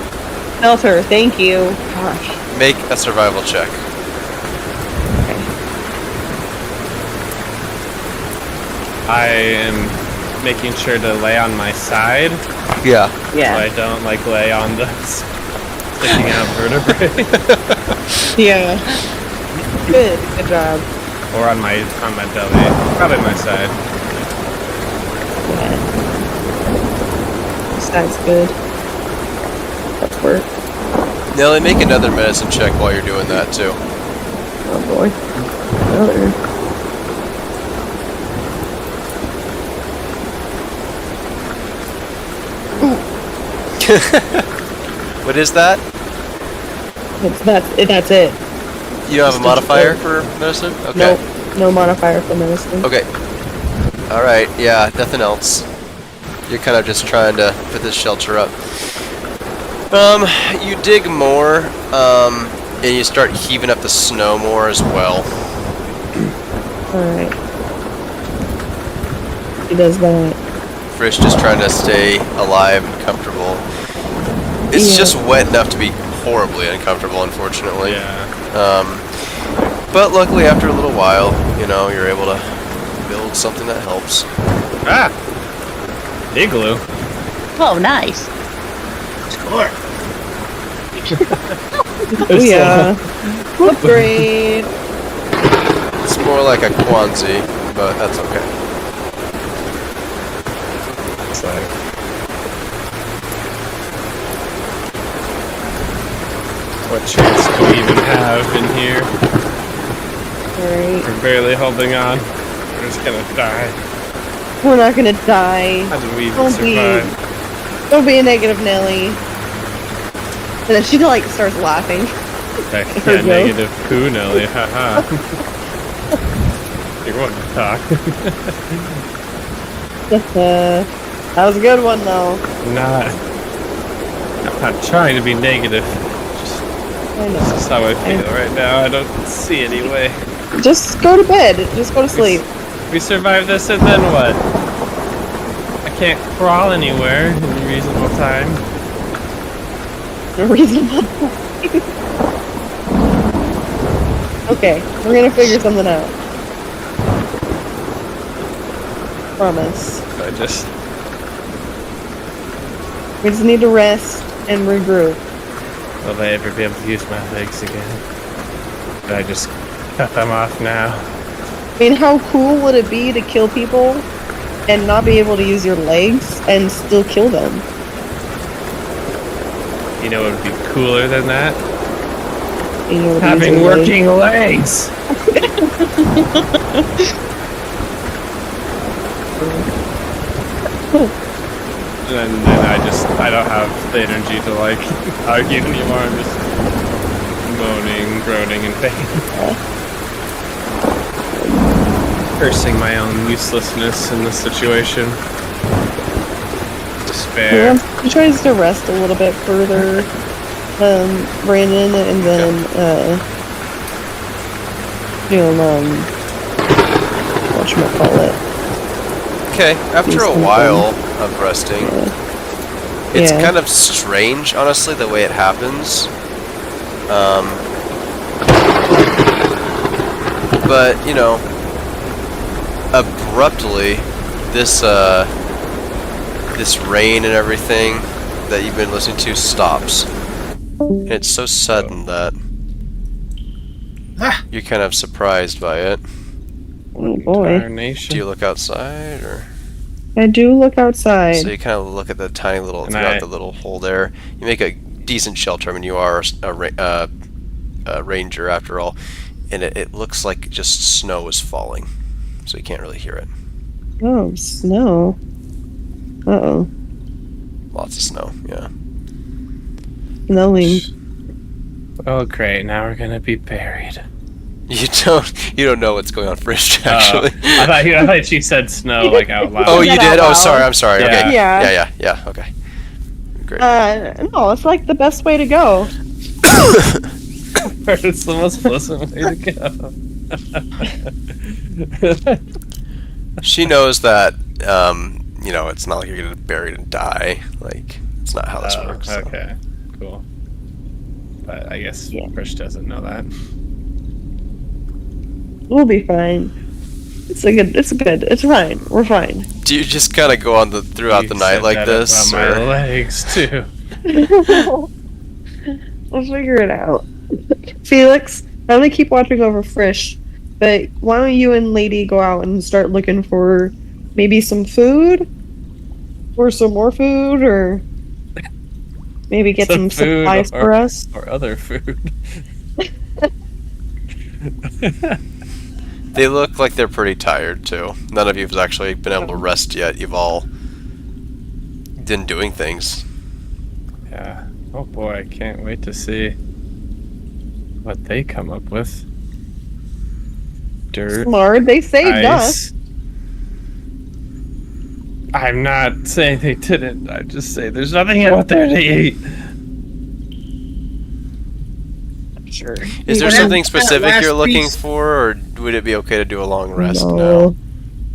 shelter. Thank you. Gosh. Make a survival check. I am making sure to lay on my side, Yeah. so I don't like lay on the sticking out vertebrae, Yeah. Good job. or on my belly. Probably my side. Yeah. That's good. That's work. Nelly, make another medicine check while you're doing that too. Oh boy. Another. What is that? That's it. You don't have a Just a modifier four. for medicine? Okay. Nope. No modifier for medicine. Okay. Alright, yeah, nothing else. You're kind of just trying to put this shelter up. You dig more, and you start heaving up the snow more as well. Alright. He does that. Frisch just trying to stay alive and comfortable. It's Yeah. just wet enough to be horribly uncomfortable, unfortunately. Yeah. But luckily, after a little while, you know, you're able to build something that helps. Ah! Igloo. Oh, nice. Score. Oh yeah. Upgrade. It's more like a Kwanzaa, but that's okay. It's like, what chance do we even have in here? Alright. We're barely holding on. We're just gonna die. We're not gonna die. How did we even Don't be- survive? Don't be a negative Nelly. And then she like starts laughing. Heck, There yeah, we go. negative poo, Nelly, haha. You want to talk? That was a good one though. I'm not trying to be negative. I know. This is how I feel right now. I don't see any way. Just go to bed. Just go to sleep. We survive this, and then what? I can't crawl anywhere in a reasonable time. A reasonable Okay, we're gonna figure something out. Promise. I just We just need to rest and regroup. will I ever be able to use my legs again? Did I just cut them off now? I mean, how cool would it be to kill people and not be able to use your legs and still kill them? You know what would be cooler than that? Being able to use Having your legs. working legs. And then I don't have the energy to like argue anymore. I'm just moaning, groaning in pain. Cursing my own uselessness in this situation. Despair. He tries to rest a little bit further, Brandon, and then, whatchamacallit. Okay, after a while of resting, it's Yeah. kind of strange, honestly, the way it happens. But, you know, abruptly, this rain and everything that you've been listening to stops. And it's so sudden that Ah. you're kind of surprised by it. Oh boy. Do Nation. you look outside, or? I do look outside. So you kind of look at the tiny little, And throughout I- the little hole there. You make a decent shelter. I mean, you are a ranger after all, and it looks like just snow is falling, so you can't really hear it. Oh, snow. Uh-oh. Lots of snow. Yeah. Snowing. Oh great, now we're gonna be buried. You don't know what's going on, Frisch. Actually. I thought you said snow like out loud. Oh, you that did. out Oh, loud. sorry. I'm sorry. Okay. Yeah. Yeah. Okay. Great. No, it's like the best way to go. It's the most pleasant way to go. She knows that. You know, it's not like you're gonna get buried and die. Like, it's not how this works. So. Okay, cool. But I guess Yeah. Krish doesn't know that. We'll be fine. It's good. It's fine. We're fine. Do you just kind of go on throughout the You night said like that this, about my or legs too. We'll figure it out. Felix, I'm gonna keep watching over Frisch, but why don't you and Lady go out and start looking for maybe some food? Or some more food, or maybe get some food supplies for us? or other food? they look like they're pretty tired too. None of you've actually been able to rest yet. You've all been doing things. Yeah. Oh boy, I can't wait to see what they come up with. Dirt. Smart, they saved ice. us. I'm not saying they didn't. I just say there's nothing out there to eat. Sure. Is there Well, something that specific last you're looking piece- for, or would it be okay to do a long rest now? No.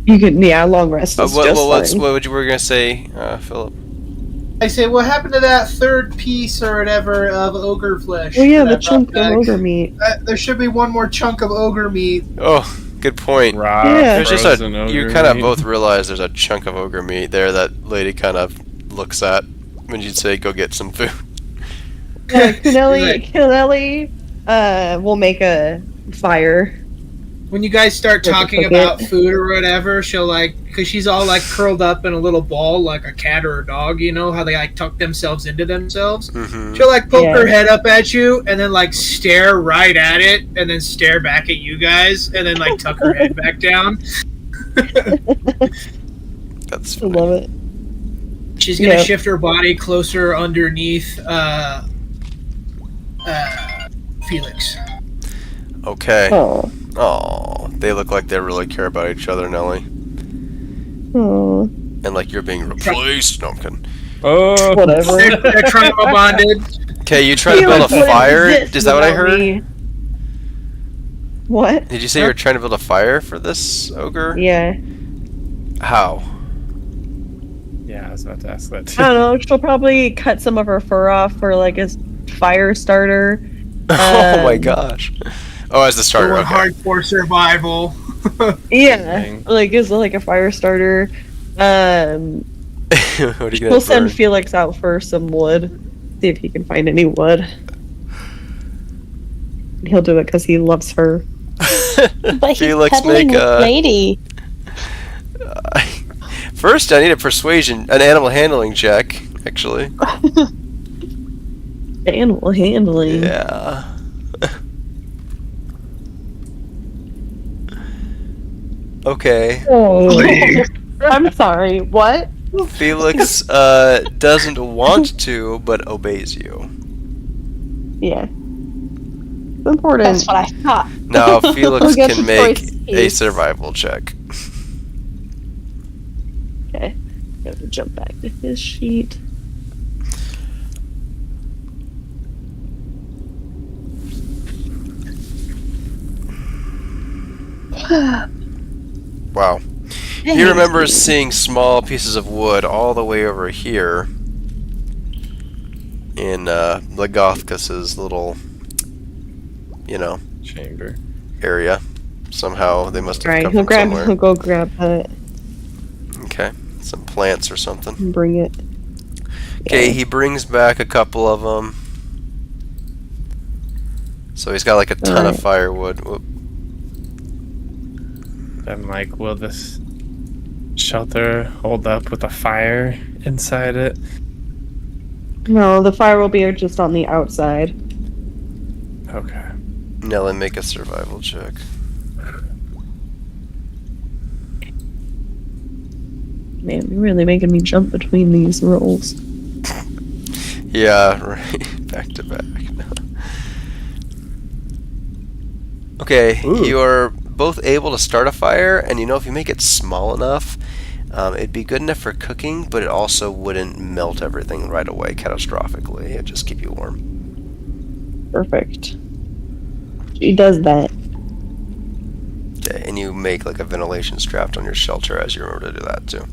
You can, yeah, long rest is just fine. What were you gonna say, Philip? I say, what happened to that third piece or whatever of ogre flesh? Oh yeah, that I the brought chunk of back? ogre meat. There should be one more chunk of ogre meat. Oh, good point. Raw, Yeah. There's just frozen you ogre kind of meat. both realize there's a chunk of ogre meat there that lady kind of looks at when you say go get some food. Kuneli will make a fire. When you guys start Like a talking cricket. about food or whatever, she'll because she's all curled up in a little ball like a cat or a dog, you know, how they tuck themselves into themselves. Mm-hmm. She'll poke Yeah. her head up at you and then stare right at it and then stare back at you guys and then tuck her head back down. That's I funny. love it. She's gonna Yeah. shift her body closer underneath Felix. Okay. Oh. Oh, they look like they really care about each other, Nelly. Oh. And like you're being replaced. No, I'm kidding. Oh, Whatever. They're trauma bonded. Okay, you try to build a fire. Is that what I heard? Me. What? Did you say you were trying to build a fire for this ogre? Yeah. How? yeah, I was about to ask that I too. don't know. She'll probably cut some of her fur off for a fire starter. Oh my Um, gosh. Oh, as the starter. Doing Okay. hardcore survival. Yeah, Dang. as a fire starter. What are you We'll gonna send burn? Felix out for some wood. See if he can find any wood. He'll do it because he loves her. But he's Felix, cuddling make with a. Lady. First, I need an animal handling check. Actually. Animal handling. Yeah. Okay. Oh. I'm sorry. What? Felix doesn't want to, but obeys you. Yeah. It's important. That's what I thought. Now Felix Who gets can the make choice a piece? survival check. Okay. Gotta jump back to his sheet. Wow. He remembers seeing small pieces of wood all the way over here in Legothcus's little, Chamber. area. Somehow they must have Alright, come he'll from somewhere. he'll go grab that Okay, some plants or something. and bring it. Okay, Yeah. he brings back a couple of them. So he's got a ton of Alright. firewood. Whoop. I'm like, will this shelter hold up with a fire inside it? No, the fire will be just on the outside. Okay. Nelly, make a survival check. Man, you're really making me jump between these rolls. Yeah, right. Back to back. Okay, Ooh. you are both able to start a fire, and if you make it small enough, it'd be good enough for cooking, but it also wouldn't melt everything right away catastrophically. It'd just keep you warm. Perfect. She does that. Okay, and you make a ventilation strap on your shelter as you remember to do that too.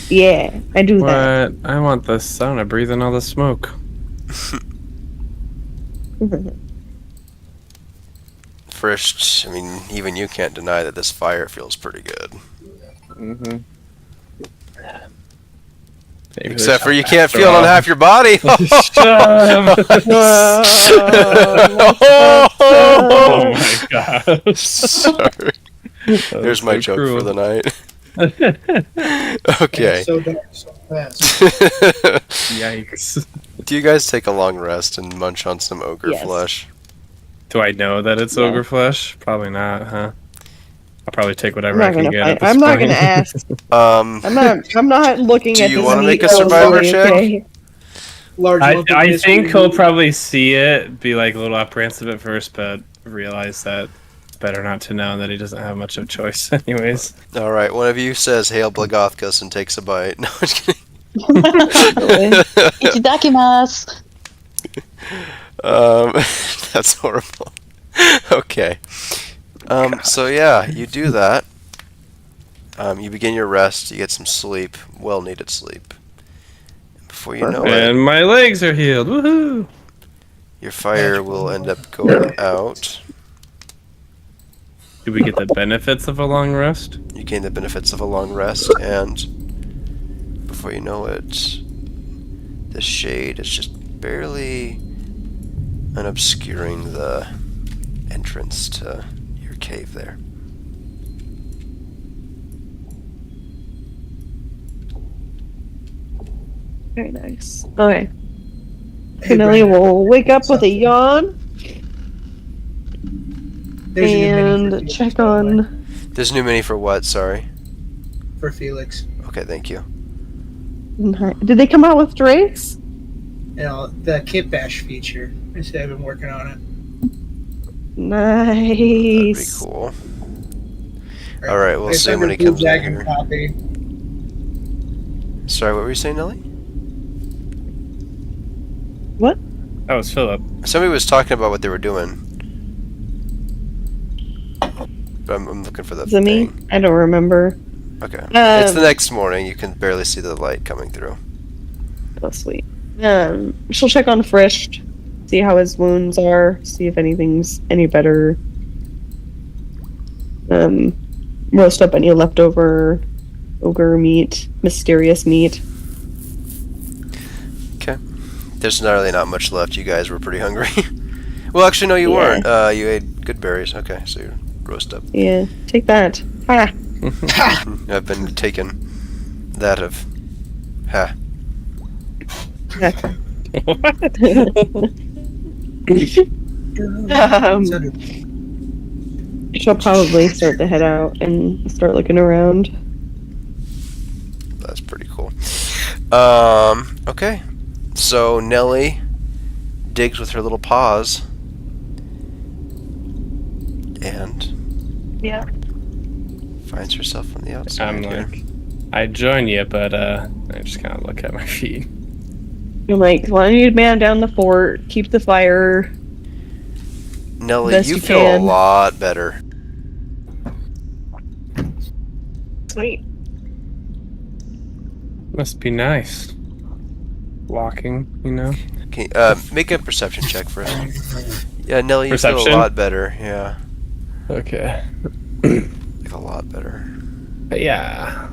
Yeah, I do that. What? I want this. I want to breathe in all the smoke. Frisch, I mean, even you can't deny that this fire feels pretty good. Mm-hmm. Except for you can't feel it on half your body. Oh my god. Sorry. Here's my joke for the night. Okay. So dark, so fast. Yikes. Do you guys take a long rest and munch on some ogre Yes. flesh? Do I know that it's Yeah. ogre flesh? Probably not, huh? I'll probably take I'm whatever not I can gonna get. fight. At this I'm not point. gonna ask. Um, I'm not looking Do at you this wanna meat make a survivor closely, check? okay? Large lump of I mystery think he'll meat. probably see it, be like a little apprehensive at first, but realize that it's better not to know that he doesn't have much of choice, anyways. all right, one of you says "Hail Blagothkus" and takes a bite. No, I'm just kidding. Itadakimasu. That's horrible. Okay. So yeah, you do that. You begin your rest. You get some sleep, well-needed sleep. Before you know it, And my legs are healed. Woohoo! your fire will end up going out. Do we get the benefits of a long rest? You gain the benefits of a long rest, and before you know it, the shade is just barely unobscuring the entrance to your cave there. Very nice. Okay. Hey, Canelli Brandon, will wake up with a yawn there's a new mini for and Felix, check by the way, on. There's new mini for what? Sorry. for Felix. Okay, thank you. Did they come out with drakes? You know, the Kit Bash feature. I said I've been working on it. That'd be Nice. cool. All right, we'll It's see when under he comes Blue in Dragon here. copy. Sorry, what were you saying, Nelly? What? That was Philip. Somebody was talking about what they were doing. But I'm looking for the Is it me? thing. I don't remember. Okay. It's the next morning. You can barely see the light coming through. Oh, sweet. She'll check on Frisch, see how his wounds are, see if anything's any better. Roast up any leftover ogre meat, mysterious meat. Okay. There's really not much left. You guys were pretty hungry. Well, actually, no, you Yeah. weren't. You ate good berries. Okay, so you roast up. Yeah, take that. Ha! I've been taking that of... Ha. What? It's under She'll probably start to head out and start looking around. That's pretty cool. Okay. So Nelly digs with her little paws. And Yeah. finds herself on the outside I'm here. like, I join you, but I just kind of look at my feet. I'm like, well, I need a man down the fort, keep the fire. Nelly, best you you feel can. a lot better. Sweet. Must be nice. Walking, you know? Okay, make a perception check for us. Yeah, Nelly, you feel Perception? a lot better. Yeah, Okay. like a lot better. But yeah.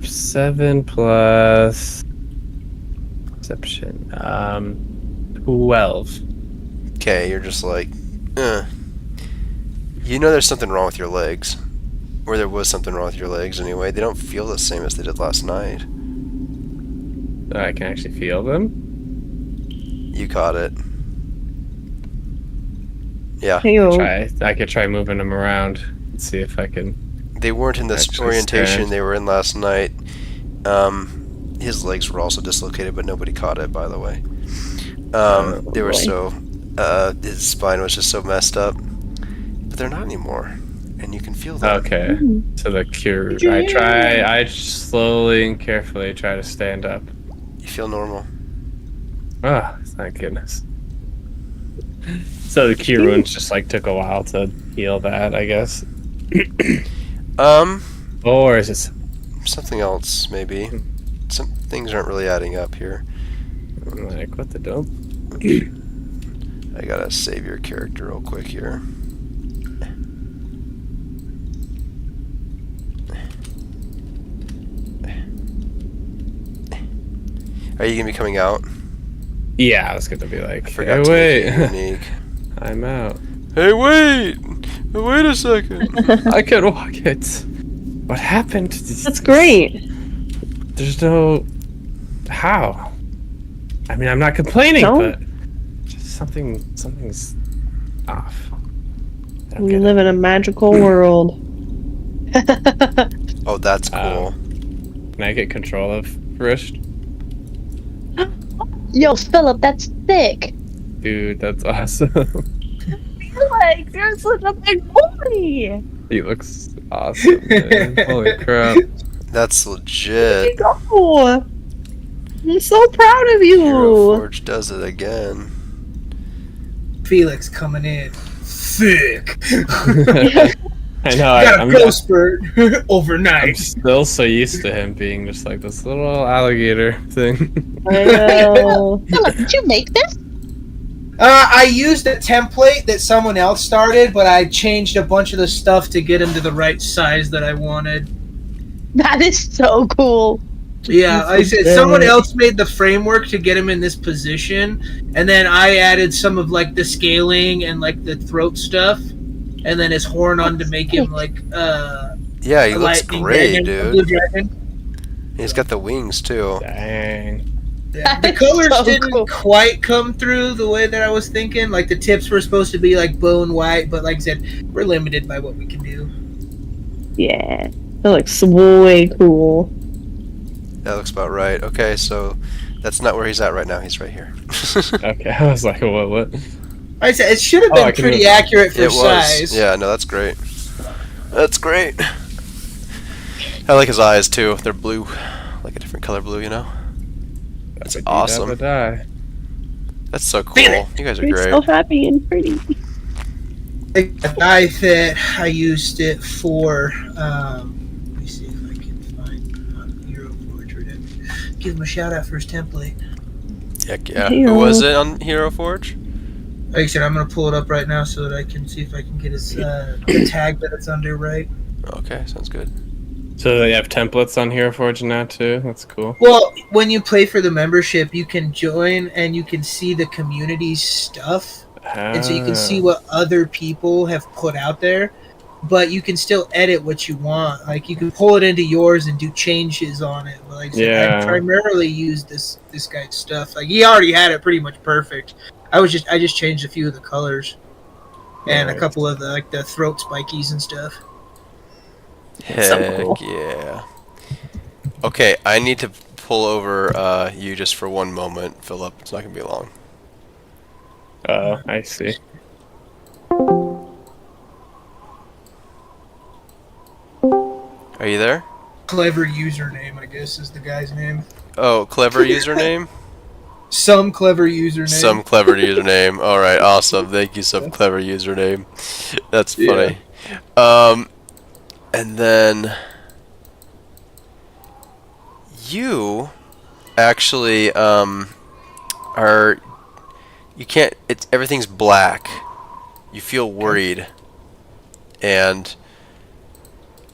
7 plus perception. 12. Okay, you're just like, You know there's something wrong with your legs. Or there was something wrong with your legs anyway. They don't feel the same as they did last night. I can actually feel them. You caught it. Yeah. Heyo. I could try moving them around and see if I can. They weren't in this Actually orientation stand. they were in last night. His legs were also dislocated, but nobody caught it, by the way. They were boy. so... his spine was just so messed up. But they're not anymore. And you can feel them. Okay. So the cure. I slowly and carefully try to stand up. You feel normal. Ah, thank goodness. So the cure wounds just like took a while to heal that, I guess. Or is it? Something else, maybe. Some things aren't really adding up here. I'm like, what the dope? I gotta save your character real quick here. Are you gonna be coming out? Yeah, I was gonna be like, I hey, forgot to make it wait, unique. I'm out. Hey, wait! Wait a second! I could walk it. What happened? That's great. There's no... How? I mean, I'm not complaining, No? but just something's off. I don't We get live in a magical world. Oh, that's cool. Can I get control of Frisch? Yo, Philip, that's thick. Dude, that's awesome. Like, you're such a big boy. He looks awesome, man. Holy crap. That's There legit. you go. I'm so proud of you. Hero Forge does it again. Felix coming in. Thick. I know, Got a I'm growth spurt overnight. still so used to him being just like this little alligator thing. I know. Philip, did you make this? I used a template that someone else started, but I changed a bunch of the stuff to get him to the right size that I wanted. That is so cool. Yeah, I said someone else made the framework to get him in this position, and then I added some of like the scaling and like the throat stuff, and then his horn on to make him like Yeah, he a looks lightning great, dragon, a blue dude. dragon. He's got the wings too. Dang. Yeah. The That's colors so didn't cool. quite come through the way that I was thinking. Like the tips were supposed to be like bone white, but like I said, we're limited by what we can do. Yeah. That looks way cool. That looks about right. Okay, so that's not where he's at right now. He's right here. Okay, I was like, what? Like I said, it should have Oh, I been can pretty move. accurate for It was. size. Yeah, no, that's great. That's great. I like his eyes too. They're blue, like a different color blue, you know. That's awesome. Die. That's so cool. Feel You guys are You're great. so happy and pretty. Like the guy that I used it for. Let me see if I can find Hero Forge. Give him a shout out for his template. Heck yeah. Hero. Who was it on Hero Forge? Like I said, I'm gonna pull it up right now so that I can see if I can get his the tag that it's under right. Okay, sounds good. So they have templates on Hero Forge now too? That's cool. Well, when you play for the membership, you can join and you can see the community's stuff, and so you can see what other people have put out there. But you can still edit what you want. Like you can pull it into yours and do changes on it. But like I said, Yeah. I primarily used this guy's stuff. Like he already had it pretty much perfect. I just changed a few of the colors and a Nice. couple of the throat spikies and stuff. Heck So cool. yeah. Okay, I need to pull over you just for one moment, Philip. It's not gonna be long. Oh, I see. Are you there? Clever username, I guess, is the guy's name. Oh, clever username? Some clever username. Some clever username. Alright, awesome. Thank you, some clever username. That's funny. And then you actually are you can't it's everything's black. You feel worried. And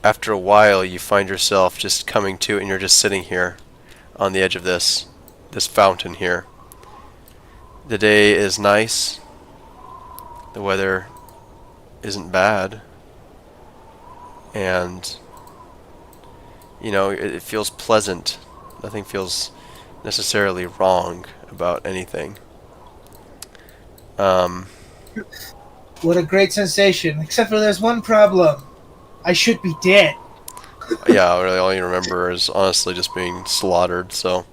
after a while you find yourself just coming to and you're just sitting here on the edge of this fountain here. The day is nice. The weather isn't bad. And you know, it feels pleasant. Nothing feels necessarily wrong about anything. What a great sensation. Except for there's one problem. I should be dead. Yeah, really all you remember is honestly just being slaughtered, so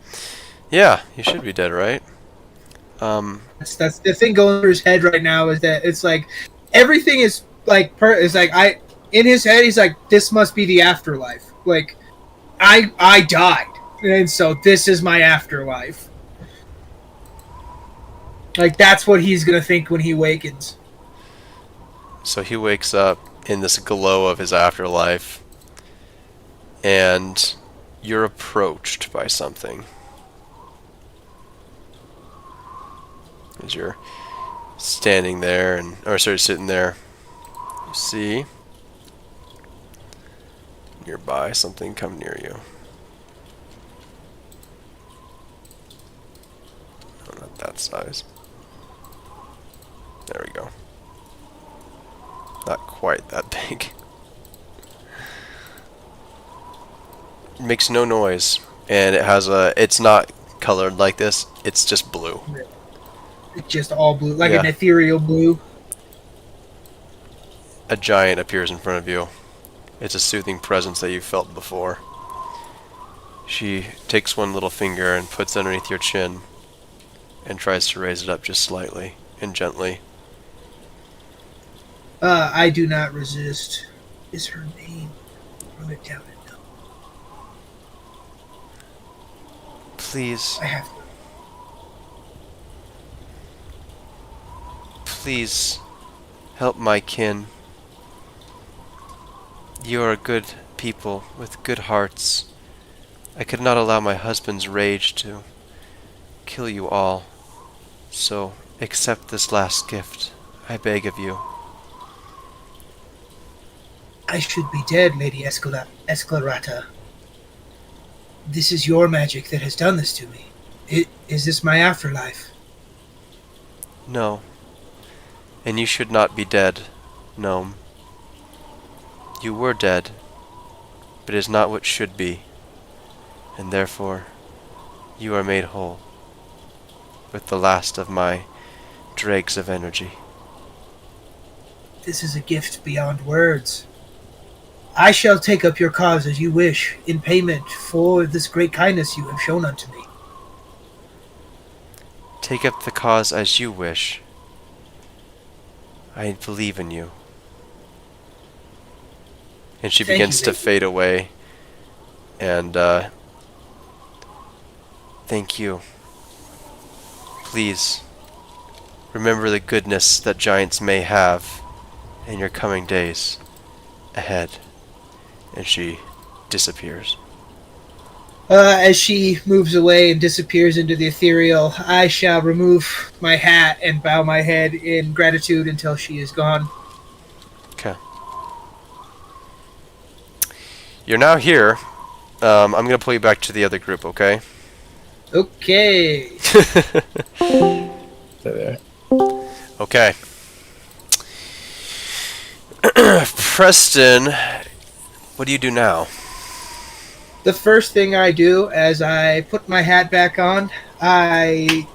yeah, you should be dead, right? That's the thing going through his head right now is that it's like everything is like in his head he's like, this must be the afterlife. Like I died, and so this is my afterlife. Like that's what he's gonna think when he wakens. So he wakes up in this glow of his afterlife, and you're approached by something. As you're standing there, sitting there. You see nearby something come near you. No, not that size. There we go. Not quite that big. It makes no noise, and it has it's not colored like this, it's just blue. It's just all blue, like Yeah. an ethereal blue. A giant appears in front of you. It's a soothing presence that you've felt before. She takes one little finger and puts it underneath your chin and tries to raise it up just slightly and gently. I do not resist. Is her name? Wrote it down. Please, I have to. please help my kin. You are good people with good hearts. I could not allow my husband's rage to kill you all. So accept this last gift, I beg of you. I should be dead, Lady Esclarata. This is your magic that has done this to me. Is this my afterlife? No. And you should not be dead, gnome. You were dead, but it is not what should be, and therefore you are made whole with the last of my dregs of energy. This is a gift beyond words. I shall take up your cause as you wish, in payment for this great kindness you have shown unto me. Take up the cause as you wish. I believe in you. And she Thank begins you, to lady. fade away. And, thank you. Please, remember the goodness that giants may have in your coming days ahead. And she disappears. As she moves away and disappears into the ethereal, I shall remove my hat and bow my head in gratitude until she is gone. Okay. You're now here. I'm going to pull you back to the other group, okay? Okay. There. Okay. Preston, what do you do now? The first thing I do as I put my hat back on, I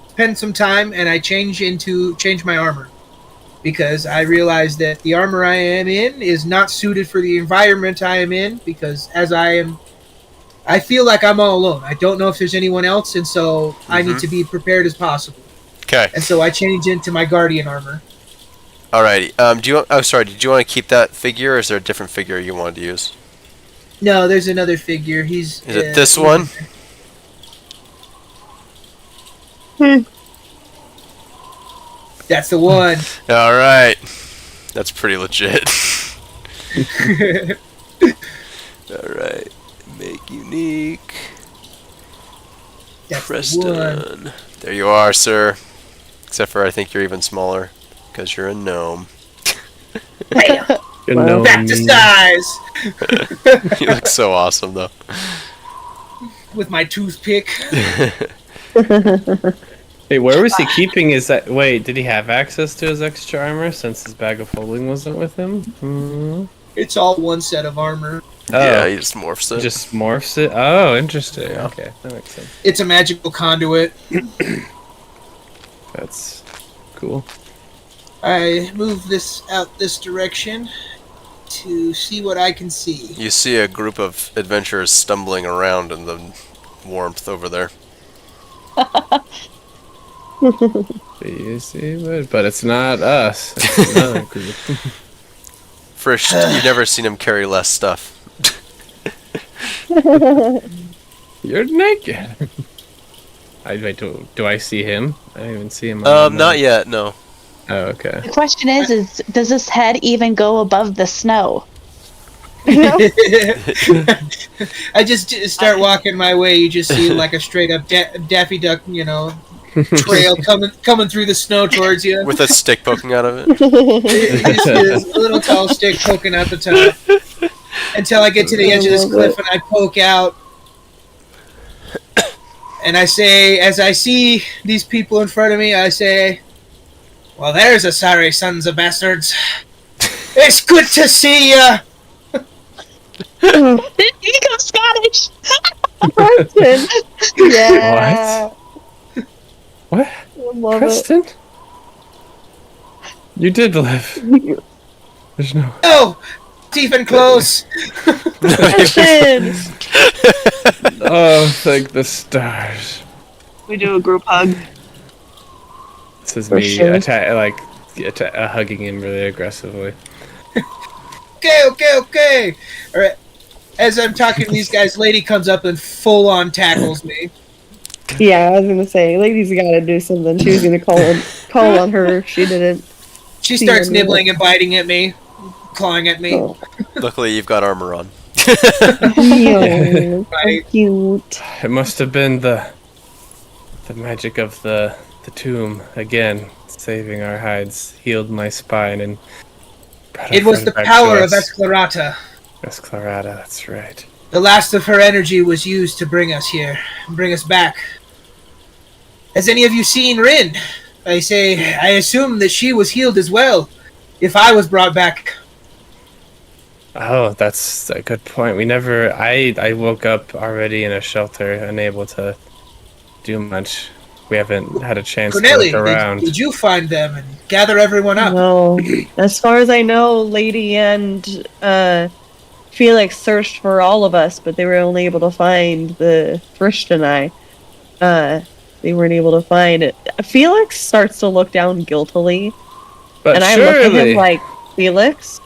spend some time and I change my armor. Because I realize that the armor I am in is not suited for the environment I am in, because I feel like I'm all alone. I don't know if there's anyone else, and so I need to be prepared as possible. Okay. And so I change into my guardian armor. Alrighty. Did you want to keep that figure, or is there a different figure you wanted to use? No, there's another figure. Is it this one? That's the one. Alright. That's pretty legit. Alright. Make unique. That's the one. Preston. There you are, sir. Except for I think you're even smaller. Because you're a gnome. Bam! You Wow. know Back to me. size! You look so awesome, though. With my toothpick. Hey, where was he keeping his... Wait, did he have access to his extra armor since his bag of holding wasn't with him? Hmm. It's all one set of armor. Yeah, he just morphs it. Just morphs it? Oh, interesting. Yeah. Okay, that makes sense. It's a magical conduit. That's cool. I move this out this direction to see what I can see. You see a group of adventurers stumbling around in the warmth over there. Easy, but it's not us. It's another group. Frisch, you've never seen him carry less stuff. You're naked. Wait, do I see him? I don't even see him. on the Not map. yet, no. Oh, okay. The question is does this head even go above the snow? I just start walking my way. You just see like a straight up Daffy Duck, trail coming through the snow towards you. With a stick poking out of it. It's a little tall stick poking out the top. Until I get to the edge of this cliff and I poke out. And I say, as I see these people in front of me, I say, well, there's a sorry sons of bastards. It's good to see ya! You go Scottish! Preston. Yeah. What? I love Preston? You did live. it. There's no... Oh! It's even close! Preston. Oh, thank the stars. We do a group hug. This is For me sure. hugging him really aggressively. Okay. Alright. As I'm talking to these guys, lady comes up and full on tackles me. Yeah, I was gonna say, lady's gotta do something. She was gonna call on her if she didn't. She starts nibbling and biting at me, clawing at me. Oh. Luckily, you've got armor on. Cute. Right. Cute. It must have been the magic of the tomb again, saving our hides, healed my spine, and brought our It was friend the back to power of us. Esclarata. Esclarata, that's right. The last of her energy was used to bring us here, bring us back. Has any of you seen Rin? I assume that she was healed as well, if I was brought back. Oh, that's a good point. We never... I woke up already in a shelter, unable to do much. We haven't had a chance Corneli, to look around. did you find them and gather everyone up? No, as far as I know, Lady and Felix searched for all of us, but they were only able to find the Frisch and I. They weren't able to find it. Felix starts to look down guiltily, But and I look at surely, him like, Felix?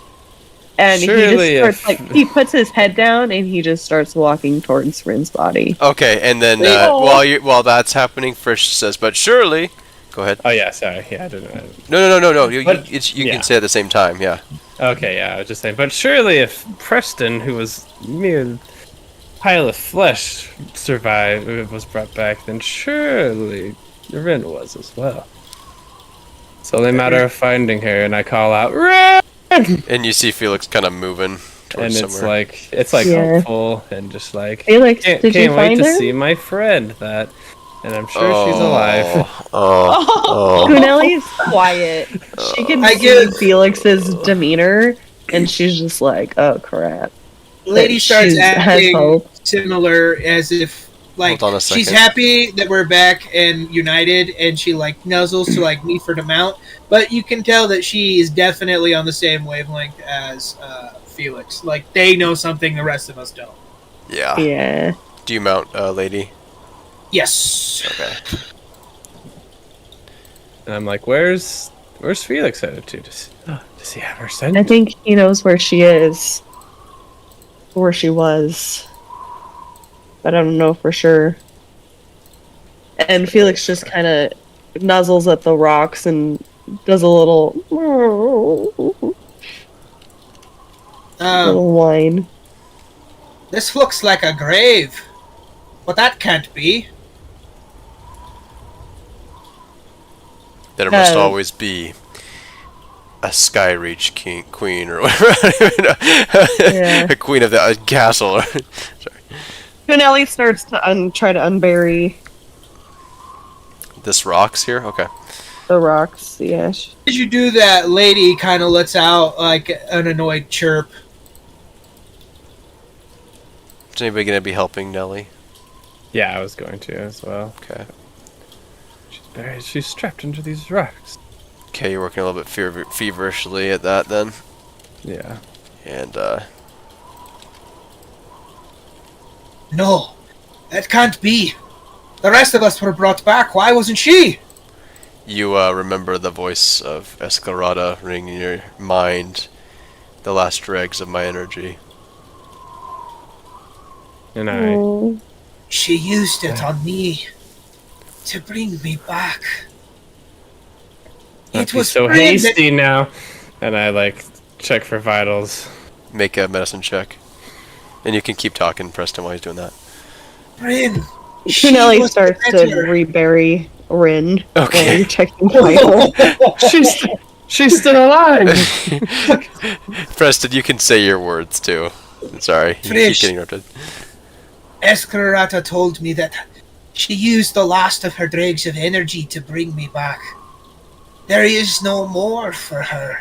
And Surely he just starts, if- he puts his head down and he just starts walking towards Rin's body. Okay, and then Oh. while that's happening, Frisch says, "But surely." Go ahead. Oh yeah, sorry. Yeah, I didn't know. No. You But- you yeah. can say at the same time. Yeah. Okay, yeah, I was just saying. But surely if Preston, who was mere pile of flesh, was brought back, then surely Rin was as well. It's only a matter of finding her, and I call out, Rin! And you see Felix kind of moving And towards it's somewhere. like Yeah. hopeful and just like Felix, can't did you wait find to her? see my friend and I'm sure she's alive. Oh. Cunelli's quiet. She can I see give- Felix's demeanor, and she's just like, "Oh crap." Lady But starts she has acting hope. similar as if, like, Hold on a she's second. happy that we're back and united, and she, like, nuzzles to, like, me for the mount. But you can tell that she is definitely on the same wavelength as Felix. Like, they know something the rest of us don't. Yeah. Yeah. Do you mount, lady? Yes. Okay. And I'm like, where's Felix headed to? Does he have her sent? I think he knows where she is, where she was, but I don't know for sure. And Felix just kind of nuzzles at the rocks and does a little whine. This looks like a grave. But that can't be. There must Oh. always be a Skyreach queen or whatever. I don't even know. Yeah. A queen of the castle. Cunelli starts to try to unbury This rocks here? Okay. the rocks. Yeah. As you do that, lady kind of lets out, like, an annoyed chirp. Is anybody going to be helping Nelly? Yeah, I was going to as well. Okay. She's strapped into these rocks. Okay, you're working a little bit feverishly at that then. Yeah. And, No, that can't be. The rest of us were brought back. Why wasn't she? you remember the voice of Esclarata ring in your mind. The last dregs of my energy. And I Oh. She used it on me to bring me back. not It be was so Rin that- hasty now. And I like check for vitals. Make a medicine check. And you can keep talking, Preston, while he's doing that. Rin. She Cunelli was starts to better. rebury Rin. Okay. While you're checking vital. She's still alive. Preston, you can say your words too. Sorry, you keep Frisch. getting interrupted. Escarata told me that she used the last of her dregs of energy to bring me back. There is no more for her.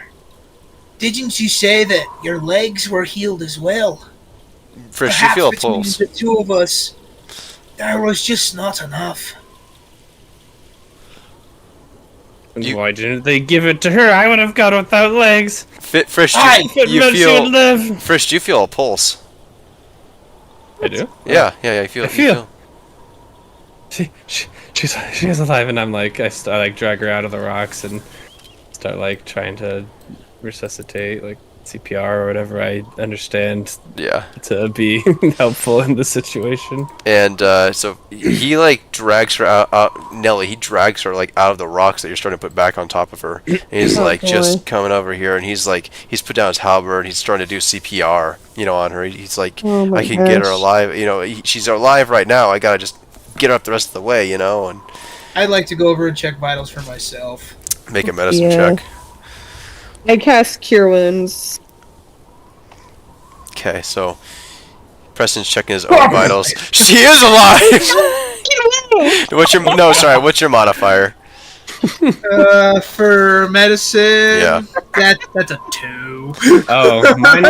Didn't you say that your legs were healed as well? Frisch, you Perhaps feel a between pulse. the two of us, there was just not enough. Why didn't they give it to her? I would have gone without legs. Frisch, Aye. you But she would feel. live. Frisch, you feel a pulse. I do. Yeah. You feel. I feel. She's alive, and I'm like, I like drag her out of the rocks and start like trying to resuscitate, like CPR or whatever I understand Yeah. to be helpful in the situation. And so he like drags her out. Nelly, he drags her like out of the rocks that you're starting to put back on top of her. And he's Oh, like boy. just coming over here, and he's put down his halberd. He's starting to do CPR, on her. He's like, Oh my I can get her gosh. alive. She's alive right now. I gotta just get her up the rest of the way, and I'd like to go over and check vitals for myself. make a medicine Yeah. check. I cast Cure Wounds. Okay, so Preston's checking his own vitals. She is alive. What's your modifier? For medicine, Yeah. that's a 2. Oh, mine.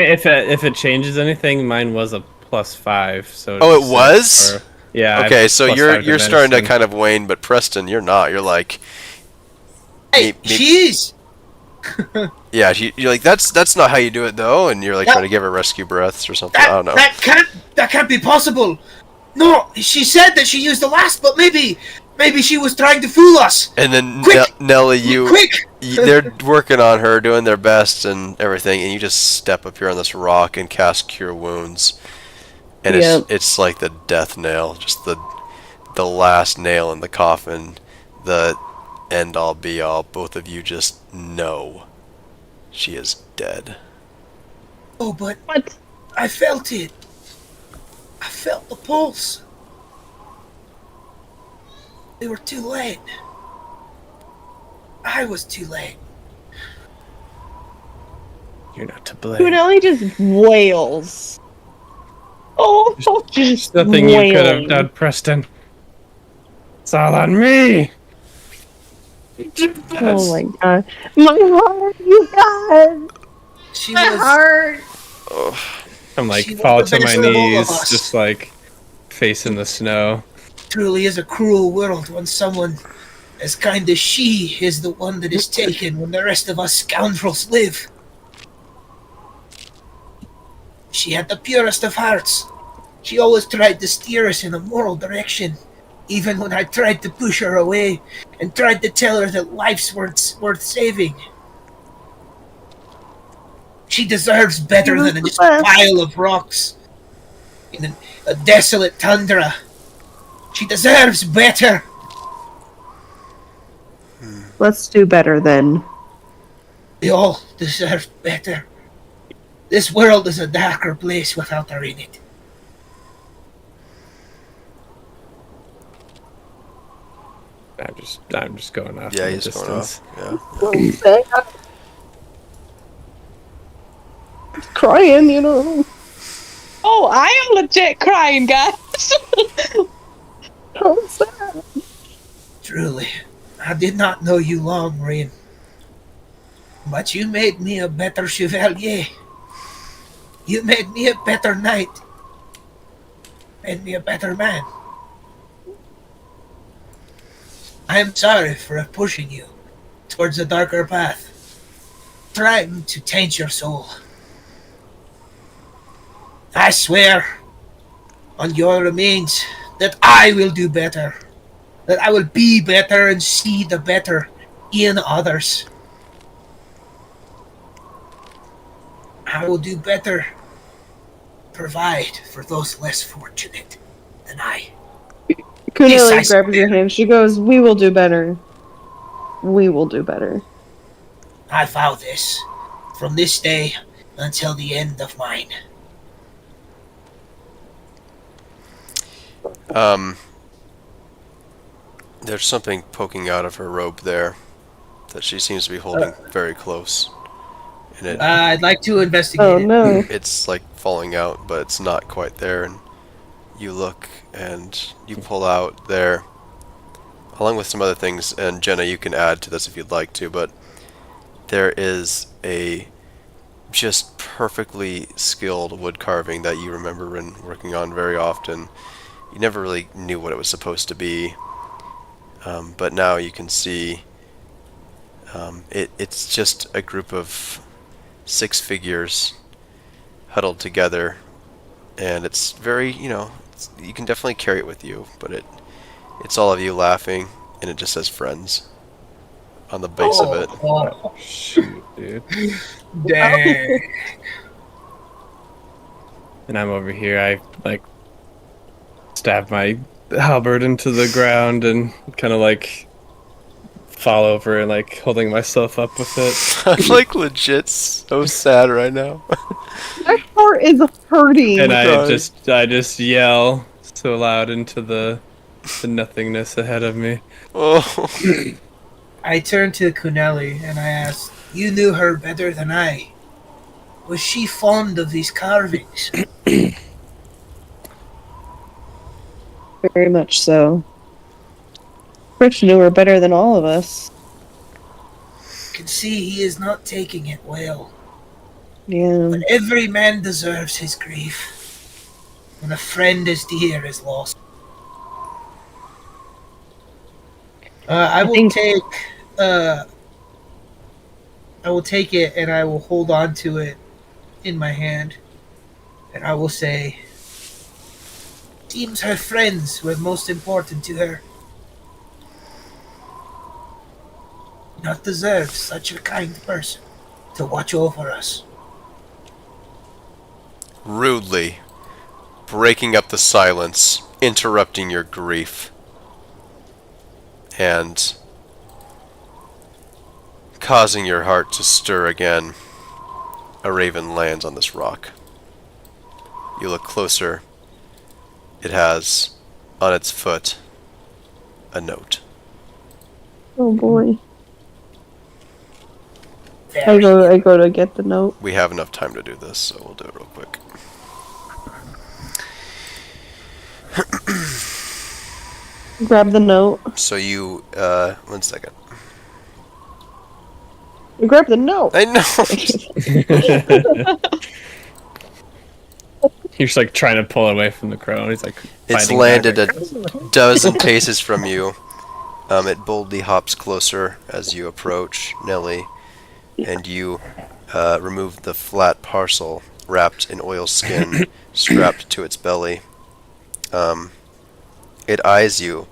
If it changes anything, mine was a +5. So. Oh, it just, was? yeah. Okay, so +5 you're starting to medicine. kind of wane, but Preston, you're not. You're like, Hey, me- she's yeah, you're like that's not how you do it though, and you're like trying to give her rescue breaths or something. I don't know. that can't be possible. No, she said that she used the last, but maybe she was trying to fool us. And then Quick! Nelly, Quick! they're working on her, doing their best and everything, and you just step up here on this rock and cast Cure Wounds, and Yep. it's like the death nail, just the last nail in the coffin, the end all be all. Both of you just know she is dead. Oh, but What? I felt it. I felt the pulse. They were too late. I was too late. You're not to blame. Kunali just wails. Oh, just There's nothing you could have wailing. done, Preston. It's all on me. You did this. Oh my god. My heart, you guys! She My was. heart! I'm like She was fall the to my best of all of knees, us. just like face in the snow. Truly is a cruel world when someone as kind as she is the one that is taken when the rest of us scoundrels live. She had the purest of hearts. She always tried to steer us in a moral direction, even when I tried to push her away and tried to tell her that life's worth saving. She deserves better than just a pile of rocks in a desolate tundra. She deserves better. Let's do better then. We all deserve better. This world is a darker place without her in it. I'm just going off. Yeah, in the he's going distance. off. Yeah. Crying, you know. Oh, I am legit crying, guys. So sad. Truly, I did not know you long, Rain. But you made me a better chevalier. You made me a better knight. Made me a better man. I am sorry for pushing you towards a darker path, trying to taint your soul. I swear on your remains that I will do better, that I will be better and see the better in others. I will do better, provide for those less fortunate than I. Yes, I Kunali grabs your hand. She goes, "We will do better. We will do better." I vow this from this day until the end of mine. There's something poking out of her robe there that she seems to be holding very close. And I'd like to investigate Oh it. no. it's like falling out, but it's not quite there. And you look and you pull out there, along with some other things. And Jenna, you can add to this if you'd like to, but there is a just perfectly skilled wood carving that you remember been working on very often. You never really knew what it was supposed to be, but now you can see it's just a group of 6 figures huddled together, and it's very, you can definitely carry it with you, but it's all of you laughing, and it just says friends on the base of it. Oh, Shoot, dude. dang. And I'm over here. I like stab my halberd into the ground and kind of like fall over and like holding myself up with it. I'm like legit so sad right now. My heart is hurting. And God. I just yell so loud into the nothingness ahead of me. Oh, I turned to Kuneli and I asked, "You knew her better than I. Was she fond of these carvings?" Very much so. Rich knew her better than all of us. Can see he is not taking it well. Yeah. But every man deserves his grief. When a friend as dear is lost. I will take it and I will hold on to it in my hand. And I will say, seems her friends were most important to her. Not deserve such a kind person to watch over us. rudely breaking up the silence, interrupting your grief, and causing your heart to stir again, a raven lands on this rock. You look closer. It has on its foot a note. Oh boy. Very I go to get the note. We have enough time to do this, so we'll do it real quick. Grab the note. So you, 1 second. You grab the note. I know. He's just like trying to pull away from the crow. He's like, It's fighting landed back. a dozen paces from you. It boldly hops closer as you approach Nelly, and you remove the flat parcel wrapped in oilskin strapped to its belly. It eyes you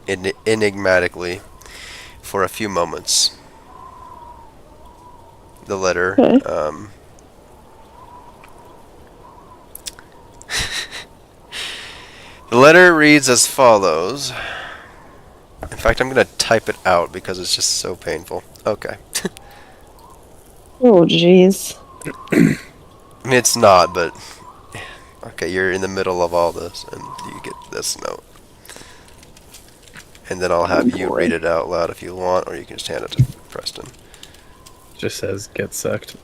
enigmatically for a few moments. The letter, Okay. The letter reads as follows. In fact, I'm going to type it out because it's just so painful. Okay. Oh jeez. I mean, it's not, but... Okay, you're in the middle of all this, and you get this note. And then I'll have you read it out loud if you want, or you can just hand it to Preston. Just says, get sucked.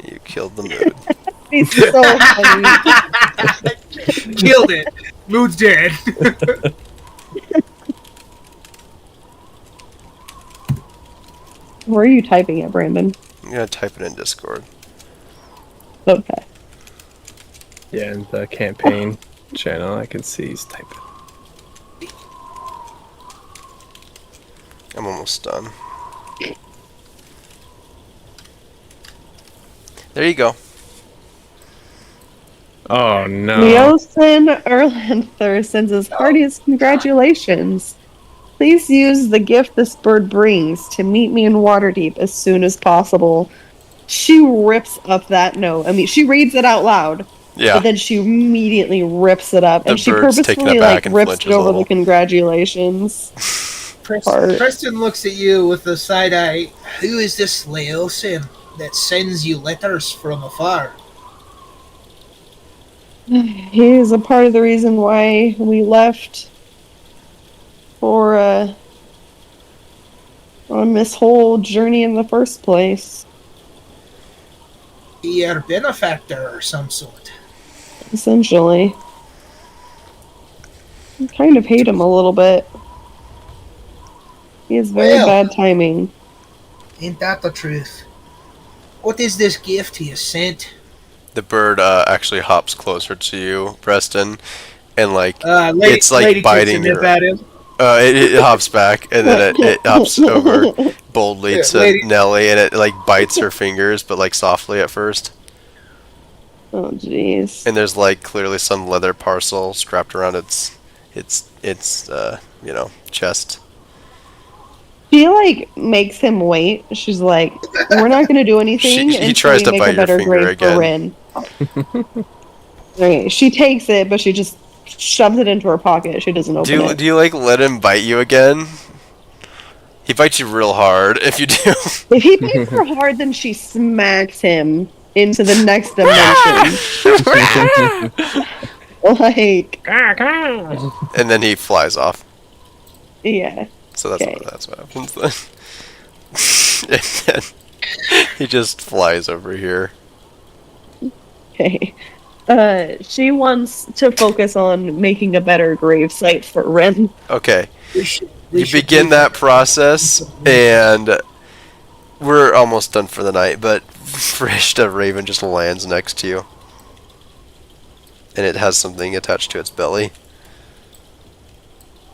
You killed the mood. He's so funny. Killed it. Mood's dead. Where are you typing it, Brandon? I'm going to type it in Discord. Okay. Yeah, in the campaign channel, I can see he's typing. I'm almost done. There you go. Oh no. Leosin Erlanther sends his heartiest congratulations. Please use the gift this bird brings to meet me in Waterdeep as soon as possible. She rips up that note. I mean, she reads it out loud, Yeah. but then she immediately rips it up, and The she bird's taken purposefully aback like and rips flinches it a over little. the congratulations. Part. Preston looks at you with a side eye. Who is this Leosin that sends you letters from afar? He is a part of the reason why we left for on this whole journey in the first place. He a benefactor or some sort. Essentially, I kind of hate him a little bit. He has very Well. bad timing. Ain't that the truth? What is this gift he has sent? The bird actually hops closer to you, Preston, and like Lady, it's like lady biting takes a nip your. at him. It hops back and then it hops over boldly Yeah, to lady. Nelly and it like bites her fingers, but like softly at first. Oh, jeez. And there's like clearly some leather parcel strapped around its chest. She like makes him wait. She's like, "We're not going to do anything He until tries we to make bite a your better finger grade for again. Rin." Okay, she takes it, but she just shoves it into her pocket. She doesn't open it. Do you like let him bite you again? He bites you real hard if you do. If he bites her hard, then she smacks him into the next dimension. Like, And then he flies off. yeah. So that's Okay. that's what happens then. And then he just flies over here. Okay. She wants to focus on making a better grave site for Ren. Okay. We should You begin that process, and we're almost done for the night, but Frishta Raven just lands next to you. And it has something attached to its belly.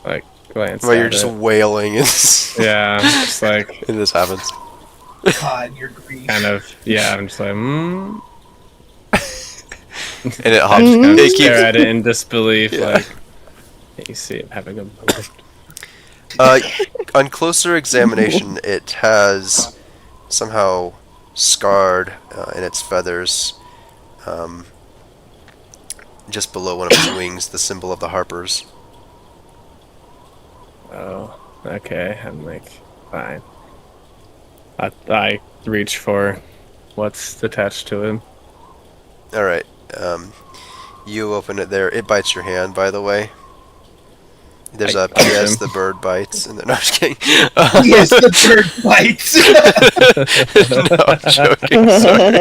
Like, glance While you're at just it. wailing, and Yeah, just like, and this happens. God, your grief. kind of, yeah, I'm just like, And it hops. kind of It stare keeps. at it in disbelief, Yeah. like, you see it having a moment. On closer examination, it has somehow scarred in its feathers, just below one of its wings, the symbol of the Harpers. Oh, okay, I'm like, fine. I reach for what's attached to him. All right. You open it there. It bites your hand, by the way. There's I a punch PS. him. The bird bites, and then no, I'm just kidding. Yes, the bird bites. No, I'm joking. Sorry.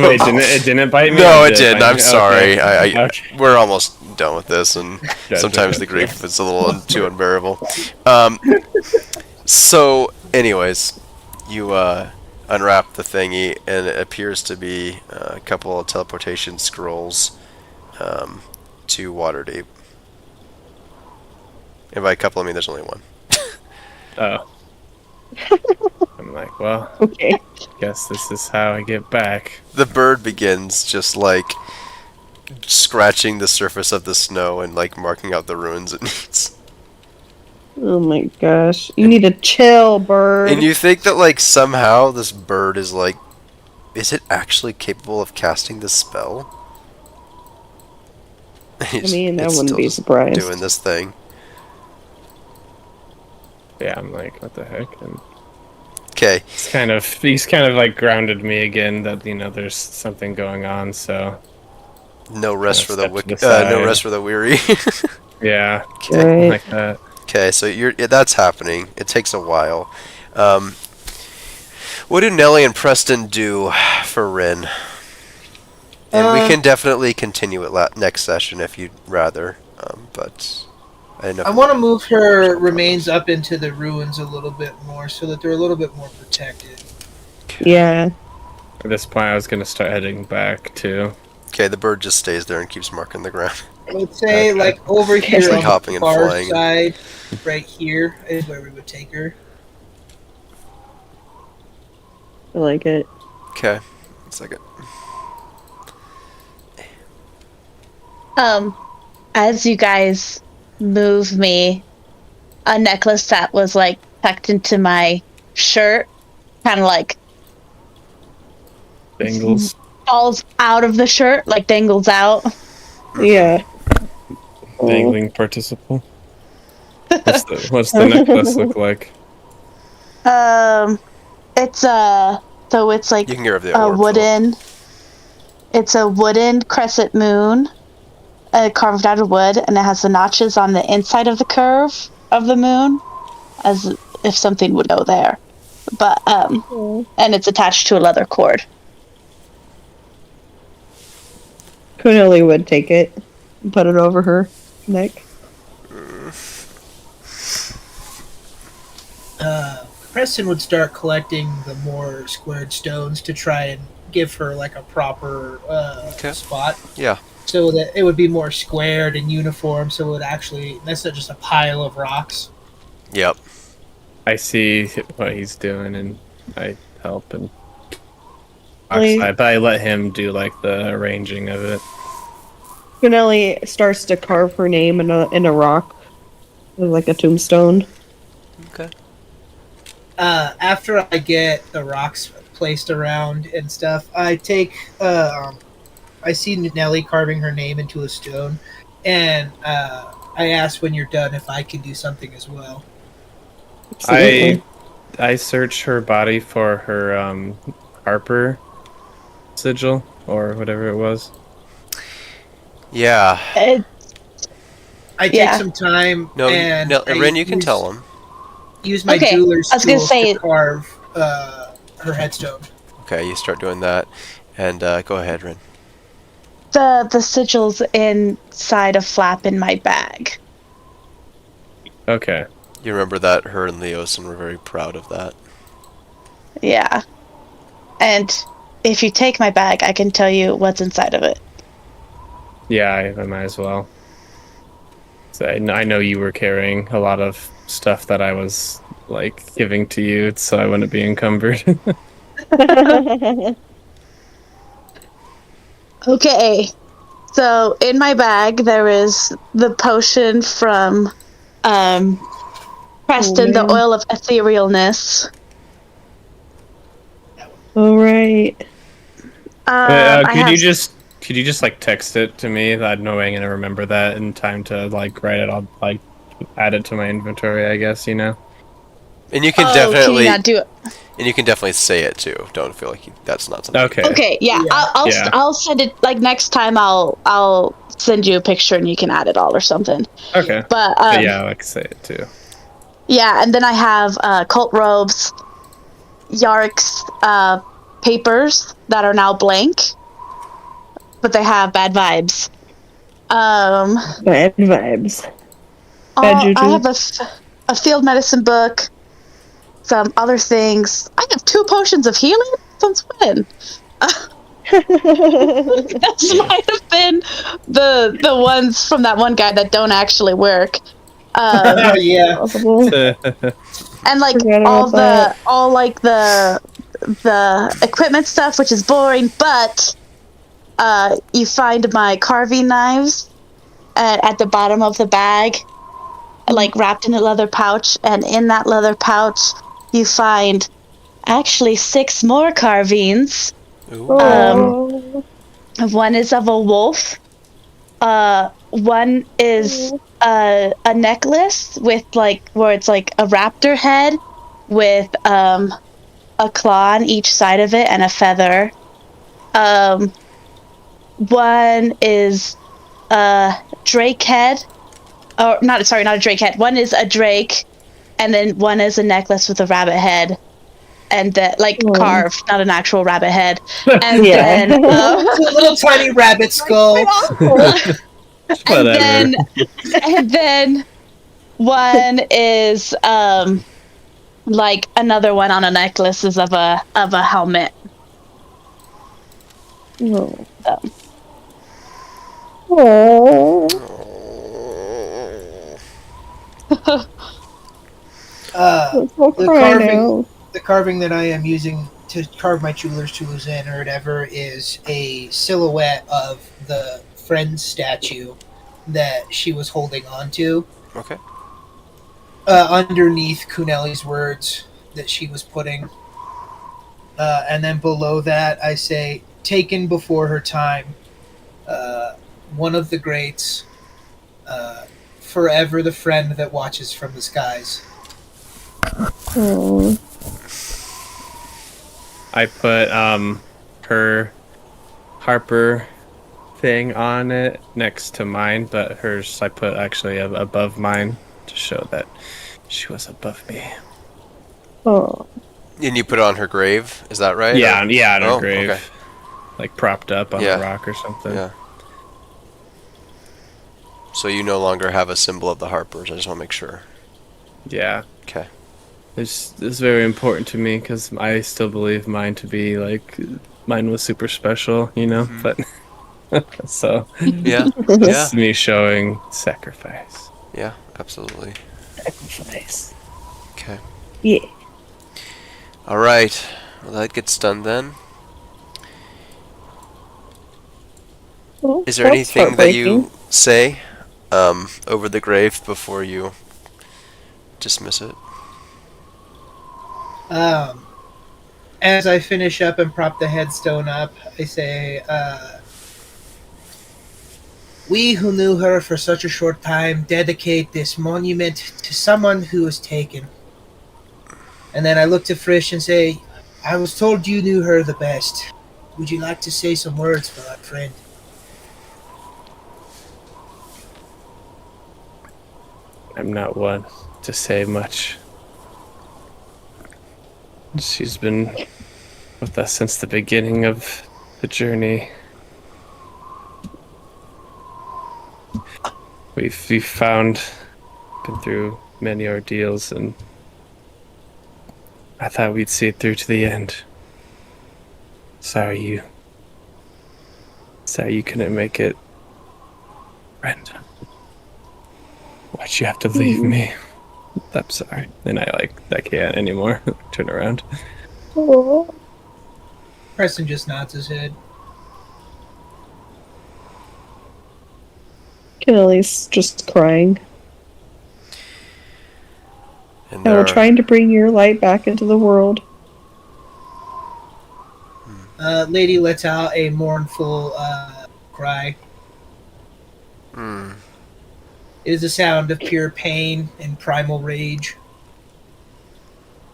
Wait, it didn't bite me? No, or it didn't. bite I'm me? sorry. Okay. I Okay. we're almost done with this, and Gotcha. sometimes the grief is a little too unbearable. So, anyways, you unwrap the thingy, and it appears to be a couple of teleportation scrolls to Waterdeep. And by a couple, I mean there's only one. Oh. I'm like, well, Okay. guess this is how I get back. The bird begins just like scratching the surface of the snow and like marking out the ruins it needs. Oh my gosh. You need to chill, bird. And you think that like somehow this bird is like, is it actually capable of casting this spell? I mean, I It's wouldn't still be just surprised. doing this thing. Yeah, I'm like, what the heck? And Okay, he's kind of like grounded me again that, you know, there's something going on, so no rest for the step to the no side. rest for the weary. yeah, Right. like that. Okay, so that's happening. It takes a while. What do Nelly and Preston do for Rin? And we can definitely continue it next session if you'd rather. But I don't know. I want to move her remains up into the ruins a little bit more so that they're a little bit more protected. Yeah. At this point, I was gonna start heading back too. Okay, the bird just stays there and keeps marking the ground. I would say, Okay. like, over here It's like on hopping the and far flying. side, right here, is where we would take her. I like it. Okay, 1 second. As you guys move me, a necklace that was like tucked into my shirt kind of like Bengals. falls out of the shirt, like dangles out. Yeah. Dangling participle. What's the necklace look like? It's so it's like You can get rid of the a orb. wooden. It's a wooden crescent moon carved out of wood, and it has the notches on the inside of the curve of the moon, as if something would go there. But and it's attached to a leather cord. Kuneli would take it and put it over her neck. Preston would start collecting the more squared stones to try and give her like a proper spot. Yeah. So that it would be more squared and uniform, so it would actually, that's not just a pile of rocks. Yep. I see what he's doing, and I help and Really? but I let him do like the arranging of it. Kuneli starts to carve her name in a rock, like a tombstone. Okay. After I get the rocks placed around and stuff, I take, I see Nellie carving her name into a stone, and I ask when you're done if I can do something as well. Absolutely. I search her body for her Harper sigil or whatever it was. Yeah. I take Yeah. some time No, and no, I Ren, you can use- tell him. Use my Okay, jeweler's I was gonna tools say- to carve her headstone. Okay, you start doing that, and go ahead, Ren. The sigil's inside a flap in my bag. Okay. You remember that her and Leosin were very proud of that. Yeah. And if you take my bag, I can tell you what's inside of it. Yeah, I might as well. So I know you were carrying a lot of stuff that I was like giving to you, so I wouldn't be encumbered. Okay. So in my bag there is the potion from Preston, the man. oil of etherealness. All right. I could have- you just like text it to me? I know I'm gonna remember that in time to like write it. I'll like add it to my inventory, I guess. You know. And you can Can definitely, you not do it? and you can definitely say it too. Don't feel like that's not something. Okay. Okay, yeah. Yeah. I'll send it like next time. I'll send you a picture and you can add it all or something. Okay. But Yeah, I like say it too. yeah, and then I have cult robes, Yarik's papers that are now blank, but they have bad vibes. Bad vibes. I juju. have a field medicine book, some other things. I have 2 potions of healing. Since when? This might have been the ones from that one guy that don't actually work. Yeah. Possible. And like Forgot all about that. all like the equipment stuff, which is boring, but you find my carving knives at the bottom of the bag, like wrapped in a leather pouch, and in that leather pouch you find actually 6 more carvings. Ooh. Oh. One is of a wolf. One is a necklace with like where it's like a raptor head with a claw on each side of it and a feather. One is a drake head, or not a drake head. One is a drake, and then one is a necklace with a rabbit head, and that like Oh. carved, not an actual rabbit head. And Yeah. then It's a little tiny rabbit skull. Whatever. and then one is like another one on a necklace is of a helmet. Oh. So, Oh. Uh, I'll The cry carving- now. the carving that I am using to carve my jeweler's tools in or whatever is a silhouette of the friend statue that she was holding on to Okay. underneath Kuneli's words that she was putting. And then below that, I say, taken before her time, one of the greats, forever the friend that watches from the skies. Oh. I put her Harper thing on it next to mine, but hers I put actually above mine to show that she was above me. Oh. And you put it on her grave, is that right? Yeah, Or- yeah, on her Oh, grave, okay. like propped up on Yeah. a rock or something. Yeah. So you no longer have a symbol of the Harpers. I just want to make sure. Yeah. Okay. It's very important to me because I still believe mine to be like mine was super special, you know. But so Yeah. it's me showing sacrifice. Yeah, absolutely. Sacrifice. Okay. Yeah. All right. Well, that gets done then. Well, Is there that's anything that you heartbreaking. say over the grave before you dismiss it? As I finish up and prop the headstone up, I say, we who knew her for such a short time dedicate this monument to someone who was taken. And then I look to Frisch and say, I was told you knew her the best. Would you like to say some words for our friend? I'm not one to say much. She's been with us since the beginning of the journey. We've been through many ordeals, and I thought we'd see it through to the end. Sorry you couldn't make it. Friend, why'd you have to leave me? I'm sorry. And I can't anymore. Turn around. Oh. Preston just nods his head. Kelly's just crying. And And there we're are, trying to bring your light back into the world. Lady lets out a mournful cry. Hmm. It is a sound of pure pain and primal rage.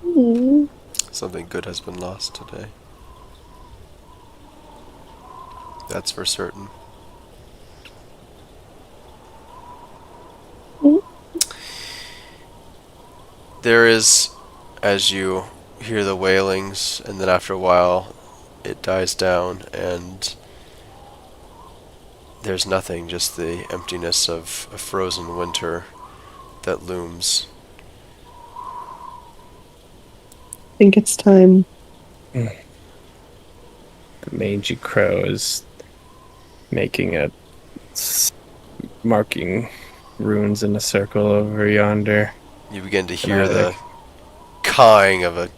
Mm. Something good has been lost today. That's for certain. There is, as you hear the wailings, and then after a while, it dies down, and there's nothing, just the emptiness of a frozen winter that looms. I think it's time. The mangy crow is making marking runes in a circle over yonder. You begin to And hear I, the like- cawing of a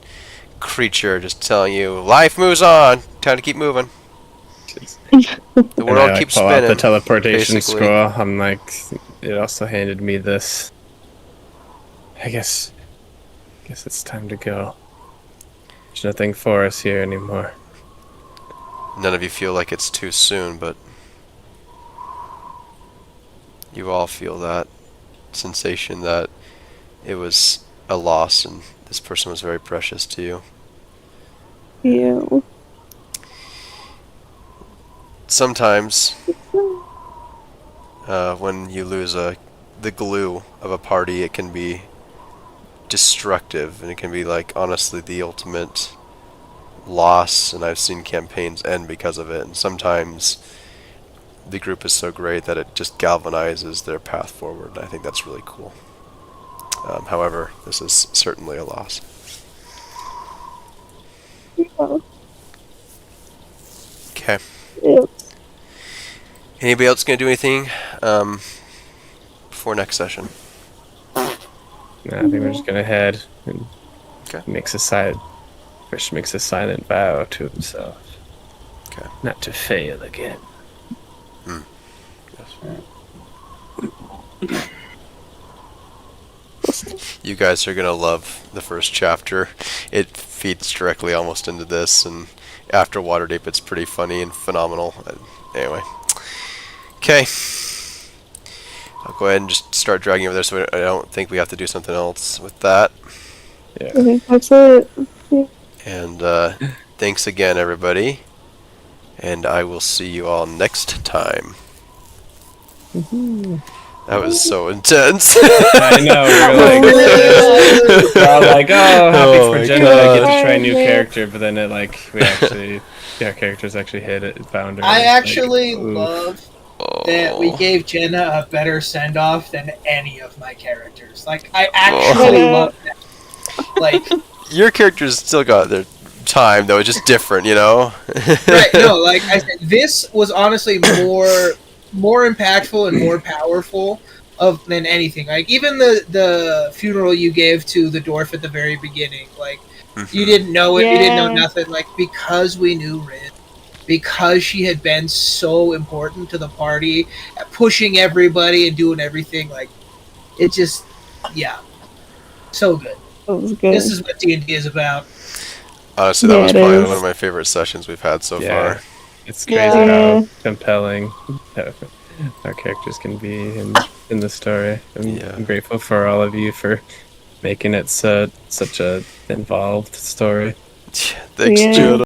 creature just telling you, life moves on, time to keep moving. The And world I keeps pull out spinning. the teleportation basically. scroll. I'm like, it also handed me this. I guess it's time to go. There's nothing for us here anymore. None of you feel like it's too soon, but you all feel that sensation that it was a loss and this person was very precious to you. Yeah. Sometimes, when you lose the glue of a party, it can be destructive, and it can be like honestly the ultimate loss, and I've seen campaigns end because of it, and sometimes the group is so great that it just galvanizes their path forward, and I think that's really cool. However, this is certainly a loss. Okay. Yep. Anybody else gonna do anything before next session? Nah, I think we're just gonna head and Okay. Fish makes a silent vow to himself. Okay. Not to fail again. You guys are gonna love the first chapter. It feeds directly almost into this, and after Waterdeep, it's pretty funny and phenomenal. Anyway, okay. I'll go ahead and just start dragging over there, so I don't think we have to do something else with that. I think that's it. And thanks again, everybody. And I will see you all next time. That was so intense. I know, we're all like, oh, happy Oh for my Jenna, God. I get to try a new character, but then our characters actually hit it, found her. I It's actually like, oof. love that we Oh. gave Jenna a better send off than any of my characters. Like, I actually Oh. love that. Like, Your characters still got their time, though. It's just different, you know? right? No, like I said, this was honestly more impactful and more powerful than anything. Like, even the funeral you gave to the dwarf at the very beginning, like, you didn't know it, you didn't know Yeah. nothing. Like, because we knew Rin, because she had been so important to the party, pushing everybody and doing everything, like, it just, yeah, so good. That was good. This is what D&D is about. Honestly, that Yeah, was it probably is. one of my favorite sessions we've had so Yeah. far. It's crazy Yeah. how compelling our characters can be in the story. I'm grateful for all of you for making it such a involved story. Thanks, Yeah. Jenna.